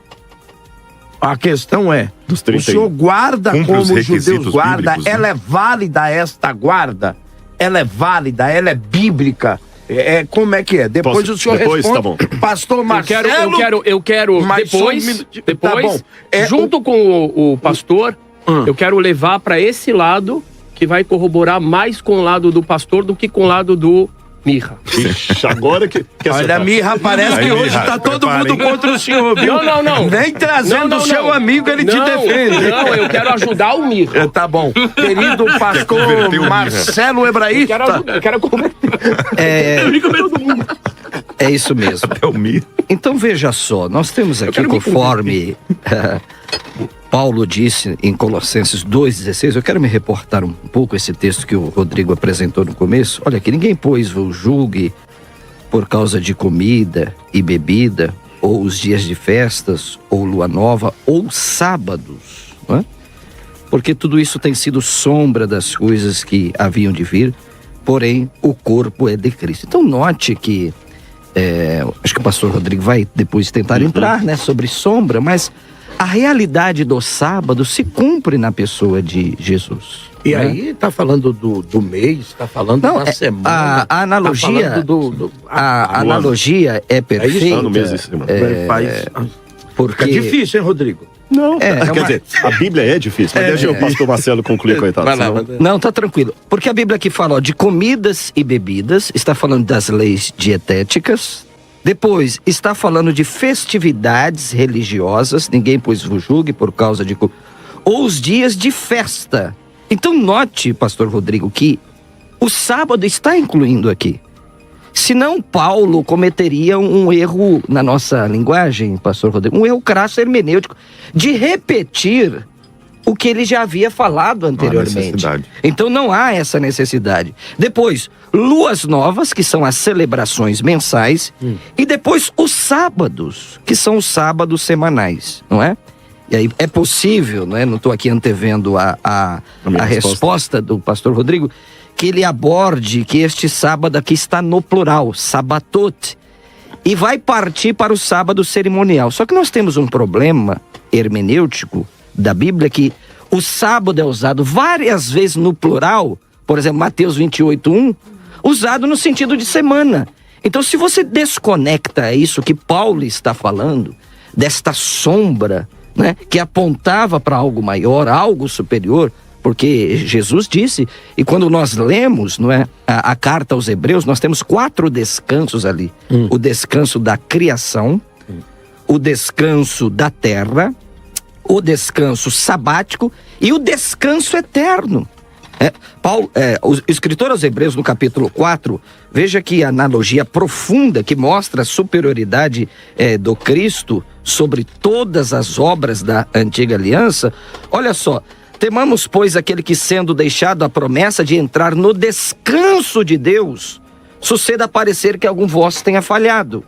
a questão é, Dos o 31. senhor guarda Cumpre como os os judeus requisitos guardam, bíblicos, né? ela é válida esta guarda? Ela é válida, ela é bíblica? Como é que é? Depois Posso? o senhor Depois, responde. tá bom. Pastor Marcelo. Eu quero mas depois, só um minutinho. depois Tá bom. junto com o pastor, eu quero levar para esse lado que vai corroborar mais com o lado do pastor do que com o lado do Mirra. Ixi, agora que Olha, Mirra, parece que Aí, hoje Mirra, tá todo preparem. mundo contra o senhor, viu? Não. Nem trazendo Não, o seu não. amigo, ele te defende. Não, eu quero ajudar o Mirra. Tá bom. Querido pastor converter o Mirra. Marcelo Ebraísta. Eu quero converter. É isso mesmo. É o mito. Então veja só, nós temos aqui, quero me conforme Paulo disse em Colossenses 2,16, eu quero me reportar um pouco esse texto que o Rodrigo apresentou no começo. Olha, que ninguém, pois, vos julgue por causa de comida e bebida, ou os dias de festas, ou lua nova, ou sábados, não é? Porque tudo isso tem sido sombra das coisas que haviam de vir, porém o corpo é de Cristo. Então note que acho que o pastor Rodrigo vai depois tentar entrar, né, sobre sombra, mas a realidade do sábado se cumpre na pessoa de Jesus. E né? aí tá falando do mês, tá falando Não, da semana. a analogia, tá falando a analogia é perfeita. Ano mesmo, isso, irmão. Porque Fica difícil, hein, Rodrigo? Não, Quer dizer, a Bíblia é difícil, mas deixa o pastor Marcelo concluir, coitado. Vai lá, senão- Não, tá tranquilo. Porque a Bíblia aqui fala, ó, de comidas e bebidas, está falando das leis dietéticas. Depois, está falando de festividades religiosas, ninguém pois vos julgue por causa de... Ou os dias de festa. Então note, pastor Rodrigo, que o sábado está incluindo aqui. Senão Paulo cometeria um erro na nossa linguagem, pastor Rodrigo, um erro crasso hermenêutico, de repetir o que ele já havia falado anteriormente. necessidade. Então não há essa necessidade. Depois, luas novas, que são as celebrações mensais, e depois os sábados, que são os sábados semanais, não é? E aí é possível, não é? Não estou aqui antevendo a minha resposta do pastor Rodrigo, que ele aborde que este sábado aqui está no plural, sabatot, e vai partir para o sábado cerimonial. Só que nós temos um problema hermenêutico da Bíblia, que o sábado é usado várias vezes no plural, por exemplo, Mateus 28:1, usado no sentido de semana. Então, se você desconecta isso que Paulo está falando, desta sombra, né, que apontava para algo maior, algo superior, Porque Jesus disse, e quando nós lemos, não é, a carta aos Hebreus, nós temos 4 descansos ali. O descanso da criação, o descanso da terra, o descanso sabático e o descanso eterno. O escritor aos Hebreus, no capítulo 4, veja que analogia profunda que mostra a superioridade do Cristo sobre todas as obras da antiga aliança. Olha só, temamos, pois, aquele que, sendo deixado a promessa de entrar no descanso de Deus, suceda parecer que algum vosso tenha falhado.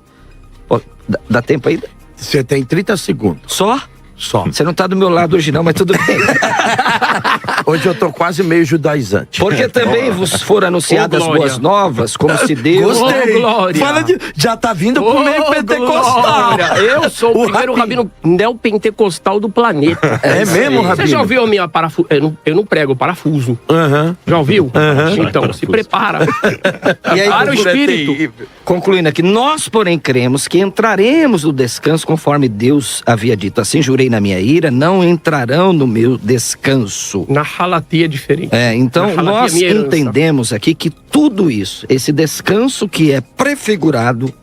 Dá tempo aí? Você tem 30 segundos. Só? Só. Você não tá do meu lado hoje não, mas tudo bem. Hoje eu tô quase meio judaizante. Porque também vos foram anunciadas boas novas, como se Deus... Gostei. Glória. Fala já tá vindo pro meio pentecostal. Glória. Eu sou o primeiro rabino neopentecostal do planeta. É mesmo, rabino? Você já ouviu a minha parafuso? Eu não prego, parafuso. Já ouviu? Então, se prepara. E aí, Para o espírito. concluindo aqui, nós, porém, cremos que entraremos no descanso conforme Deus havia dito. Assim jurei na minha ira, não entrarão no meu descanso. Na halatia é diferente. Então Na halatia nós é minha herança. entendemos aqui que tudo isso, esse descanso que é prefigurado,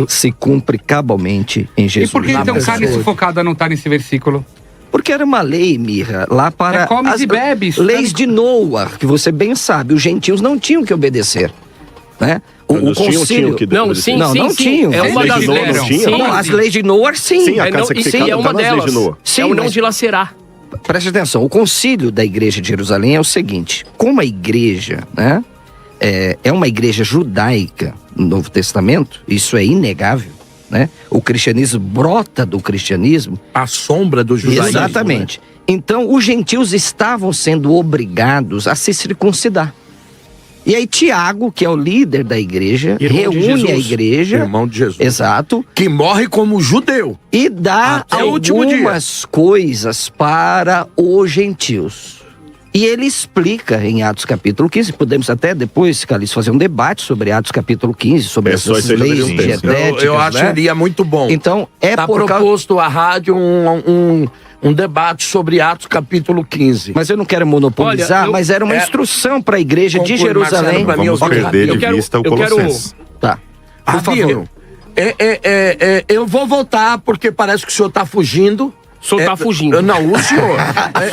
se cumpre cabalmente em Jesus. E por que então carne sufocada não está nesse versículo? Porque era uma lei, Mirra, lá para comes e bebes. leis de Noa, que você bem sabe, os gentios não tinham que obedecer, né? O concílio... Não, sim, não, sim, não sim. tinham. É uma das Noa não leis. tinha? Sim, Não, as leis de Noa, sim. Sim, a casa que sim, ficava é uma tá nas leis delas. de Noa. Sim, É o não mas- dilacerar. Preste atenção, o concílio da igreja de Jerusalém é o seguinte: como a igreja, né, é uma igreja judaica no Novo Testamento, isso é inegável, né? O cristianismo brota do cristianismo. A sombra do judaísmo. Exatamente. Então, os gentios estavam sendo obrigados a se circuncidar. E aí Tiago, que é o líder da igreja, Irmão de reúne a Jesus. igreja, Irmão de Jesus. exato, Que morre como judeu. e dá Até o último dia. algumas coisas para os gentios. E ele explica em Atos capítulo 15, podemos até depois, Calixto, fazer um debate sobre Atos capítulo 15, sobre Só essas isso aí já leis daria um tempo. dietéticas, Eu né? acharia muito bom. Então, Tá proposto à rádio um debate sobre Atos capítulo 15. Mas eu não quero monopolizar, Olha, mas era uma instrução para a igreja de Conclui, Jerusalém. Marcelo, pra mim, Vamos eu quero- perder de eu quero- vista o eu quero- Colossenses. Tá. Por Rabino, favor. eu vou voltar porque parece que o senhor tá fugindo. O senhor tá fugindo. Não, o senhor.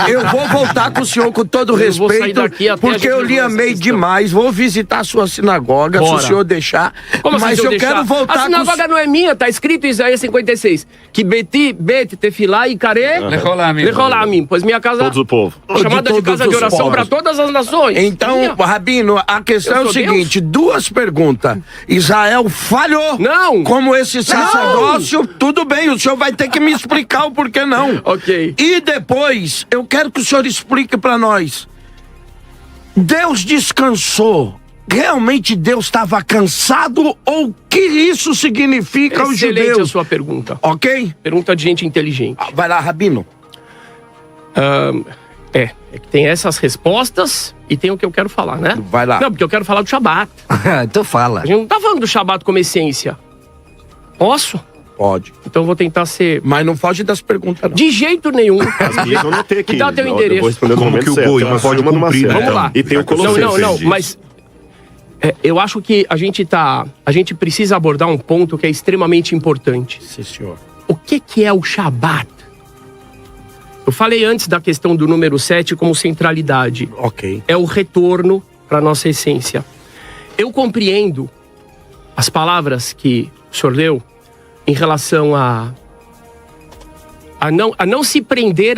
Eu vou voltar com o senhor com todo Eu vou sair respeito, daqui até a porque gente eu lhe resolver essa amei questão. demais. Vou visitar a sua sinagoga, se Bora. o senhor deixar. Como assim, mas se eu deixar? quero voltar A sinagoga não é minha, tá escrito em Isaías 56. Que beti, tefilá e carê, lecholamim. Pois minha casa Todos o povo. chamada de todos casa de os oração povos. para todas as nações. Então, Minha. Rabino, a questão é Eu o sou seguinte: duas perguntas. Israel falhou Não. como esse sacerdócio. Tudo bem, o senhor vai ter que me explicar o porquê não. Ok. E depois, eu quero que o senhor explique para nós. Deus descansou. Realmente Deus estava cansado ou o que isso significa aos Excelente a judeus? sua pergunta. Ok? Pergunta de gente inteligente. Vai lá, Rabino. É que tem essas respostas e tem o que eu quero falar, né? Vai lá. Não, porque eu quero falar do Shabat. Então fala. A gente não tá falando do Shabat como essência. Posso? Pode. Então eu vou tentar ser... Mas não foge das perguntas, não. De jeito nenhum. As minhas eu não tenho aqui. Me dá teu Eu endereço. vou responder no Como momento que o certo. Goiás Uma pode numa cumprir, certa. né? Vamos lá. E tem o Não, Colossenses. mas eu acho que a gente precisa abordar um ponto que é extremamente importante. Sim, senhor. O que é o Shabat? Eu falei antes da questão do número 7 como centralidade. Ok. É o retorno para a nossa essência. Eu compreendo as palavras que o senhor leu em relação a não se prender,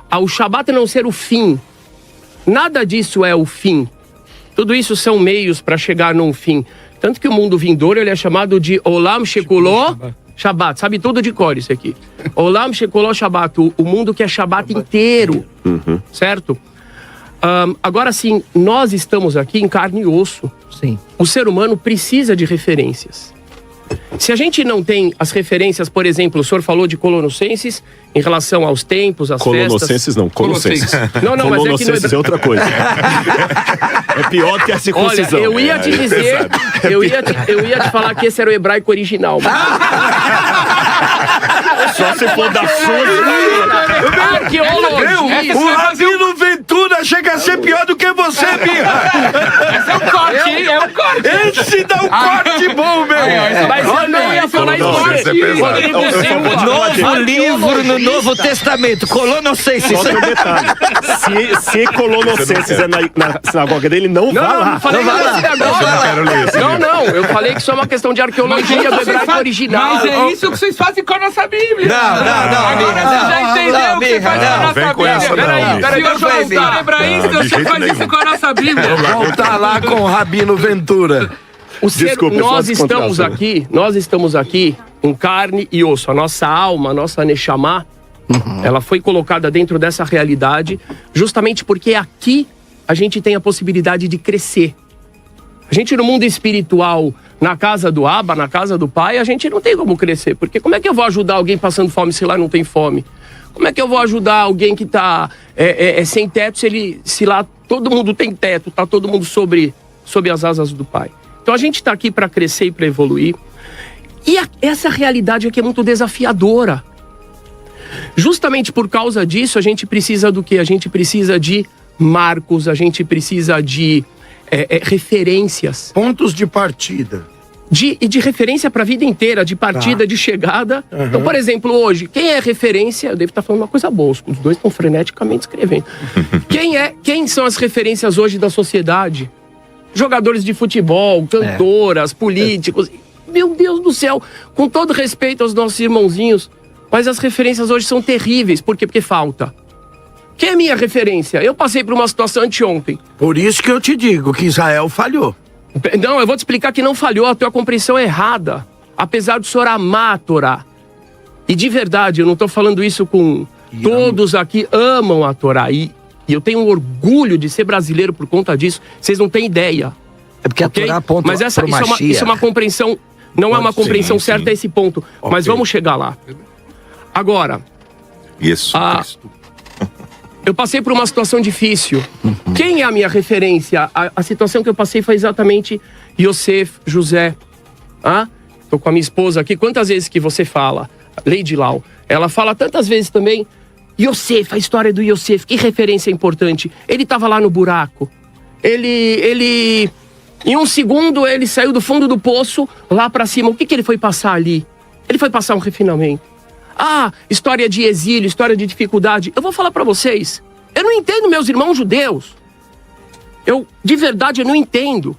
ao Shabat não ser o fim. Nada disso é o fim. Tudo isso são meios para chegar num fim. Tanto que o mundo vindouro ele é chamado de Olam Shekuló Shabat. Sabe tudo de cor isso aqui. Olam Shekuló Shabat. O mundo que é Shabat inteiro. Certo? Agora sim, nós estamos aqui em carne e osso. Sim. O ser humano precisa de referências. Se a gente não tem as referências, por exemplo, o senhor falou de Colossenses em relação aos tempos, às Colossenses festas. não, Colossenses. Não, mas é que Colossenses no é outra coisa. É pior do que a Olha, circuncisão. eu ia te dizer, eu ia te falar que esse era o hebraico original. Só se for da sua. Arqueologia. O Rabino vem Mirra chega a ser pior do que você, Mirra. Esse é um corte, hein? É um corte. Esse dá um corte bom, meu. Mas eu não ia falar isso. Novo livro no Novo Testamento. Colonossenses. Só tem um detalhe. Se Colonossenses é na sinagoga dele, não vá lá. Não falei na sinagoga. Não. Eu falei que isso é uma questão de arqueologia do hebraico original. Mas é isso que vocês fazem com a nossa Bíblia. Não. Agora você já entendeu o que você faz com a nossa Bíblia. Peraí, eu sou um cara hebraísta, você faz isso com a nossa Bíblia. Voltar lá com o Rabino Ventura. Desculpa, nós estamos aqui com carne e osso. A nossa alma, a nossa Neshama, ela foi colocada dentro dessa realidade justamente porque aqui a gente tem a possibilidade de crescer. A gente no mundo espiritual, na casa do Abba, na casa do Pai, a gente não tem como crescer. Porque como é que eu vou ajudar alguém passando fome se lá não tem fome? Como é que eu vou ajudar alguém que está sem teto se lá todo mundo tem teto, está todo mundo sob as asas do Pai? Então a gente está aqui para crescer e para evoluir. E essa realidade aqui é muito desafiadora. Justamente por causa disso, a gente precisa do quê? A gente precisa de marcos, a gente precisa de referências. Pontos de partida. De referência para a vida inteira, de partida, de chegada. Então, por exemplo, hoje, quem é referência... Eu devo estar falando uma coisa boa, os dois estão freneticamente escrevendo. Quem são as referências hoje da sociedade? Jogadores de futebol, cantoras, políticos. Meu Deus do céu, com todo respeito aos nossos irmãozinhos, mas as referências hoje são terríveis. Por quê? Porque falta. Quem é minha referência? Eu passei por uma situação anteontem. Por isso que eu te digo que Israel falhou. Não, eu vou te explicar que não falhou, a tua compreensão é errada. Apesar do senhor amar a Torá. E de verdade, eu não estou falando isso com... Todos aqui amam a Torá. E eu tenho um orgulho de ser brasileiro por conta disso. Vocês não têm ideia. É porque a Torá aponta Mas isso é uma compreensão... Não é uma compreensão certa a esse ponto. Mas vamos chegar lá. Agora... Isso, Cristo. Eu passei por uma situação difícil. Quem é a minha referência? A situação que eu passei foi exatamente Yosef, José. Tô com a minha esposa aqui. Quantas vezes que você fala? Lady Lau. Ela fala tantas vezes também. Yosef, a história do Yosef. Que referência importante. Ele estava lá no buraco. Ele... Em um segundo, ele saiu do fundo do poço lá para cima. O que ele foi passar ali? Ele foi passar um refinamento. História de exílio, história de dificuldade. Eu vou falar pra vocês. Eu não entendo meus irmãos judeus. De verdade, eu não entendo.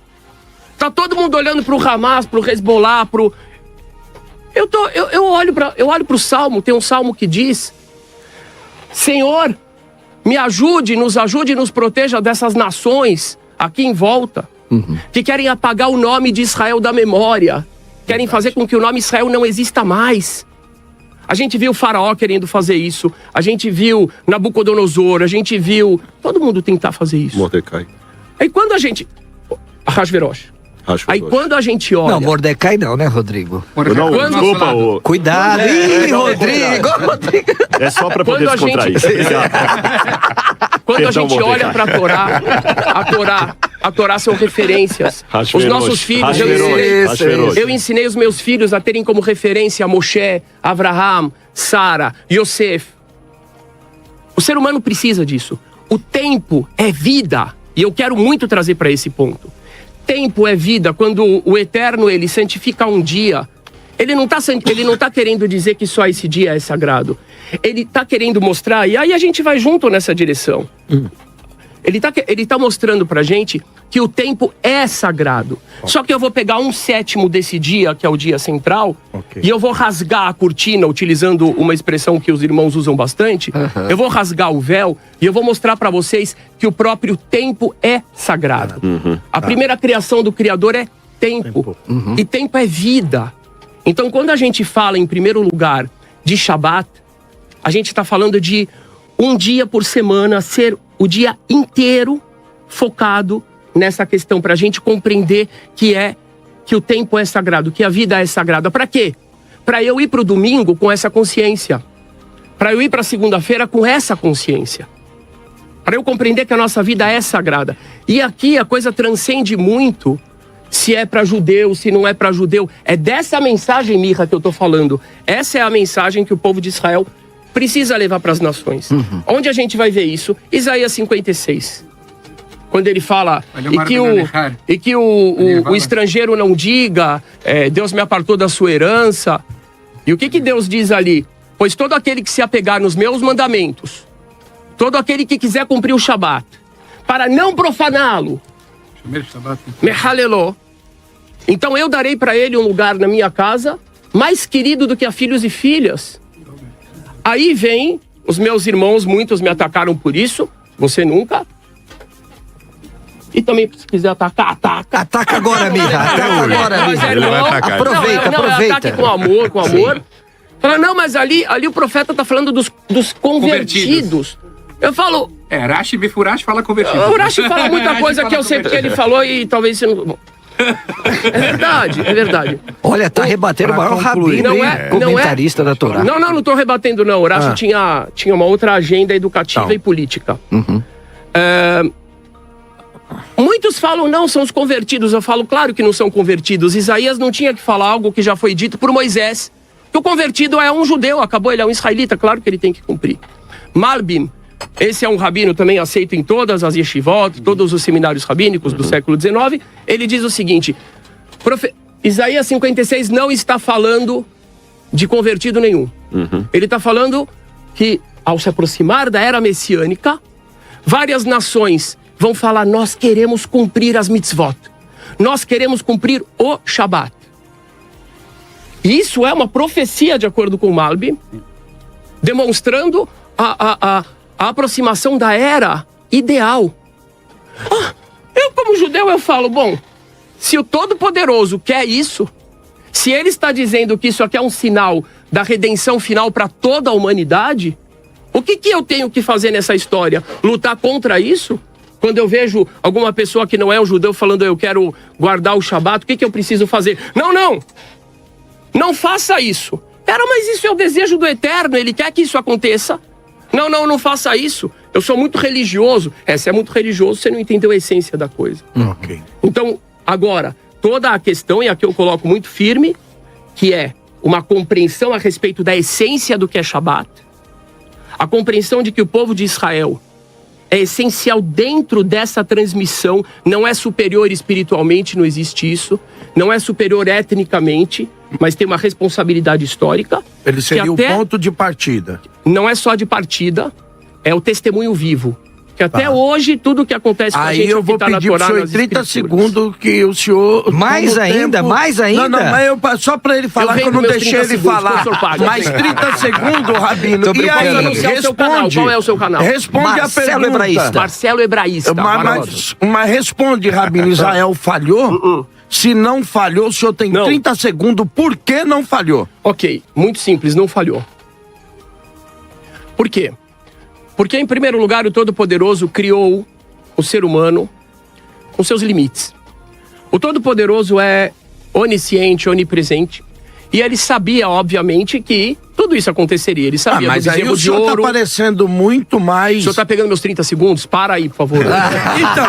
Tá todo mundo olhando pro Hamas, pro Hezbollah, pro... Eu olho pro Salmo, tem um Salmo que diz: Senhor, me ajude, nos proteja dessas nações aqui em volta, que querem apagar o nome de Israel da memória. Querem fazer com que o nome Israel não exista mais. A gente viu o faraó querendo fazer isso. A gente viu Nabucodonosor. A gente viu... Todo mundo tentar fazer isso. Mordecai. Aí quando a gente... Hashverosh. Aí quando a gente olha... Não, Mordecai não, né, Rodrigo? Desculpa. Cuidado. Rodrigo. É só pra poder descontrair. Quando a gente olha pra Torá, a Torá são referências. Os nossos filhos, eu ensinei os meus filhos a terem como referência Moshe, Abraham, Sara, Yosef. O ser humano precisa disso. O tempo é vida. E eu quero muito trazer para esse ponto. Tempo é vida. Quando o Eterno, ele santifica um dia, ele não tá querendo dizer que só esse dia é sagrado. Ele tá querendo mostrar, e aí a gente vai junto nessa direção. Ele tá mostrando pra gente que o tempo é sagrado. Só que eu vou pegar 1/7 desse dia, que é o dia central, e eu vou rasgar a cortina, utilizando uma expressão que os irmãos usam bastante. Eu vou rasgar o véu e eu vou mostrar pra vocês que o próprio tempo é sagrado. A primeira criação do Criador é tempo. E tempo é vida. Então, quando a gente fala, em primeiro lugar, de Shabat, a gente está falando de um dia por semana ser o dia inteiro focado nessa questão, para a gente compreender que o tempo é sagrado, que a vida é sagrada. Para quê? Para eu ir para o domingo com essa consciência. Para eu ir para a segunda-feira com essa consciência. Para eu compreender que a nossa vida é sagrada. E aqui a coisa transcende muito se é para judeu, se não é para judeu. É dessa mensagem, Mirra, que eu estou falando. Essa é a mensagem que o povo de Israel precisa levar para as nações. Onde a gente vai ver isso? Isaías 56. Quando ele fala e que o estrangeiro não diga, Deus me apartou da sua herança. E o que Deus diz ali? Pois todo aquele que se apegar nos meus mandamentos, todo aquele que quiser cumprir o Shabat, para não profaná-lo, mehaleló, então eu darei para ele um lugar na minha casa mais querido do que a filhos e filhas. Aí vem os meus irmãos, muitos me atacaram por isso, você nunca. E também, se quiser atacar, ataca. Ataca agora, Mirra. Ataca agora, Mirra. Ele vai atacar. Aproveita, aproveita. Ataque com amor. Fala, não, mas ali o profeta tá falando dos convertidos. Eu falo... Rashi Bifurash fala convertido. O Rashi fala muita coisa que eu sei porque ele falou e talvez você não... Bom. É verdade. Olha, tá rebatendo o maior rabino, comentarista da Torá. Não tô rebatendo, não. O Rashi tinha uma outra agenda educativa e política. Muitos falam, não, são os convertidos. Eu falo, claro que não são convertidos. Isaías não tinha que falar algo que já foi dito por Moisés. Que o convertido é um judeu, acabou, ele é um israelita, claro que ele tem que cumprir. Malbim, esse é um rabino também aceito em todas as yeshivot, todos os seminários rabínicos do século XIX. Ele diz o seguinte, Isaías 56 não está falando de convertido nenhum. Ele está falando que, ao se aproximar da era messiânica, várias nações vão falar, nós queremos cumprir as mitzvot. Nós queremos cumprir o Shabat. E isso é uma profecia, de acordo com o Malbi, demonstrando a aproximação da era ideal. Eu, como judeu, eu falo, bom, se o Todo-Poderoso quer isso, se ele está dizendo que isso aqui é um sinal da redenção final para toda a humanidade, o que eu tenho que fazer nessa história? Lutar contra isso? Quando eu vejo alguma pessoa que não é um judeu falando eu quero guardar o Shabat, o que eu preciso fazer? Não faça isso. Mas isso é o desejo do Eterno, ele quer que isso aconteça. Não faça isso. Eu sou muito religioso. Se é muito religioso, você não entendeu a essência da coisa. Ok. Então, agora, toda a questão, e aqui eu coloco muito firme, que é uma compreensão a respeito da essência do que é Shabat, a compreensão de que o povo de Israel é essencial dentro dessa transmissão, não é superior espiritualmente, não existe isso, não é superior etnicamente, mas tem uma responsabilidade histórica. Ele seria o ponto de partida. Não é só de partida, é o testemunho vivo. Que até hoje, tudo que acontece com a gente... Aí eu vou pedir pro senhor 30 segundos que o senhor... Mais ainda? Não, mas só pra ele falar, que eu não deixei ele falar. Mais 30 segundos, Rabino. E aí, responde. Qual é o seu canal? Responde a pergunta. Marcelo Hebraísta. Mas responde, Rabino. Israel falhou? Se não falhou, o senhor tem 30 segundos. Por que não falhou? Ok, muito simples, não falhou. Por quê? Porque, em primeiro lugar, o Todo-Poderoso criou o ser humano com seus limites. O Todo-Poderoso é onisciente, onipresente. E ele sabia, obviamente, que tudo isso aconteceria. Ele sabia mas aí o senhor está parecendo muito mais... O senhor está pegando meus 30 segundos? Para aí, por favor. Então,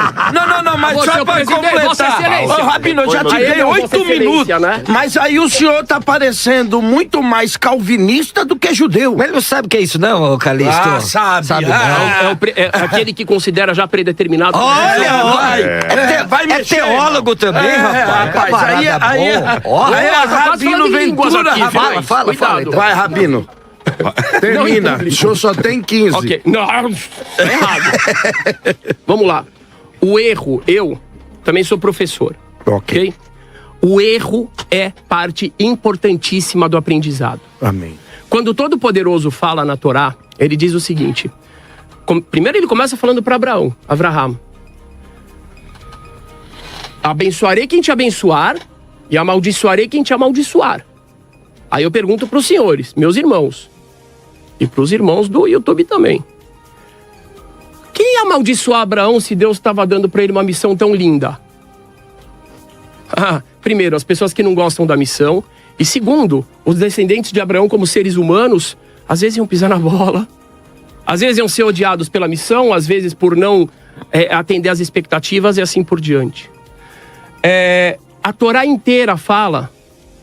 não, mas só para completar. Rabino, eu já te dei 8 minutos. Né? Mas aí o senhor está parecendo muito mais calvinista do que judeu. Mas ele não sabe o que é isso, não, Calixto? Sabe. É aquele que considera já predeterminado. É teólogo também, rapaz. Aí a Rabino Ventura. Fala. Vai, Rabino. Termina. O senhor só tem 15. Ok. Não, é errado. Vamos lá. O erro, eu também sou professor. Ok? O erro é parte importantíssima do aprendizado. Amém. Quando o Todo-Poderoso fala na Torá, ele diz o seguinte. Primeiro ele começa falando para Abraham. Abençoarei quem te abençoar e amaldiçoarei quem te amaldiçoar. Aí eu pergunto para os senhores, meus irmãos, e para os irmãos do YouTube também. Quem ia amaldiçoar Abraão se Deus estava dando para ele uma missão tão linda? Primeiro, as pessoas que não gostam da missão. E segundo, os descendentes de Abraão como seres humanos, às vezes iam pisar na bola. Às vezes iam ser odiados pela missão, às vezes por não atender às expectativas e assim por diante. A Torá inteira fala,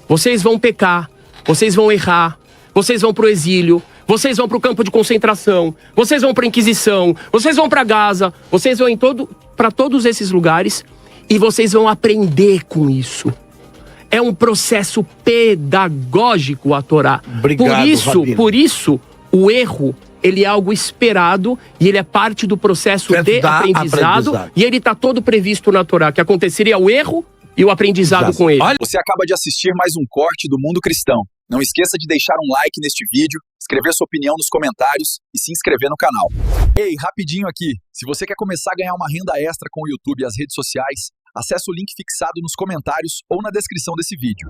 vocês vão pecar, vocês vão errar, vocês vão pro exílio, vocês vão para o campo de concentração, vocês vão para a Inquisição, vocês vão para Gaza, vocês vão para todos esses lugares e vocês vão aprender com isso. É um processo pedagógico a Torá. Obrigado, Rabino. Por isso, o erro, ele é algo esperado e ele é parte do processo de aprendizado. E ele está todo previsto na Torá, que aconteceria o erro e o aprendizado com ele. Você acaba de assistir mais um corte do Mundo Cristão. Não esqueça de deixar um like neste vídeo, escrever sua opinião nos comentários e se inscrever no canal. Ei, rapidinho aqui. Se você quer começar a ganhar uma renda extra com o YouTube e as redes sociais, acesse o link fixado nos comentários ou na descrição desse vídeo.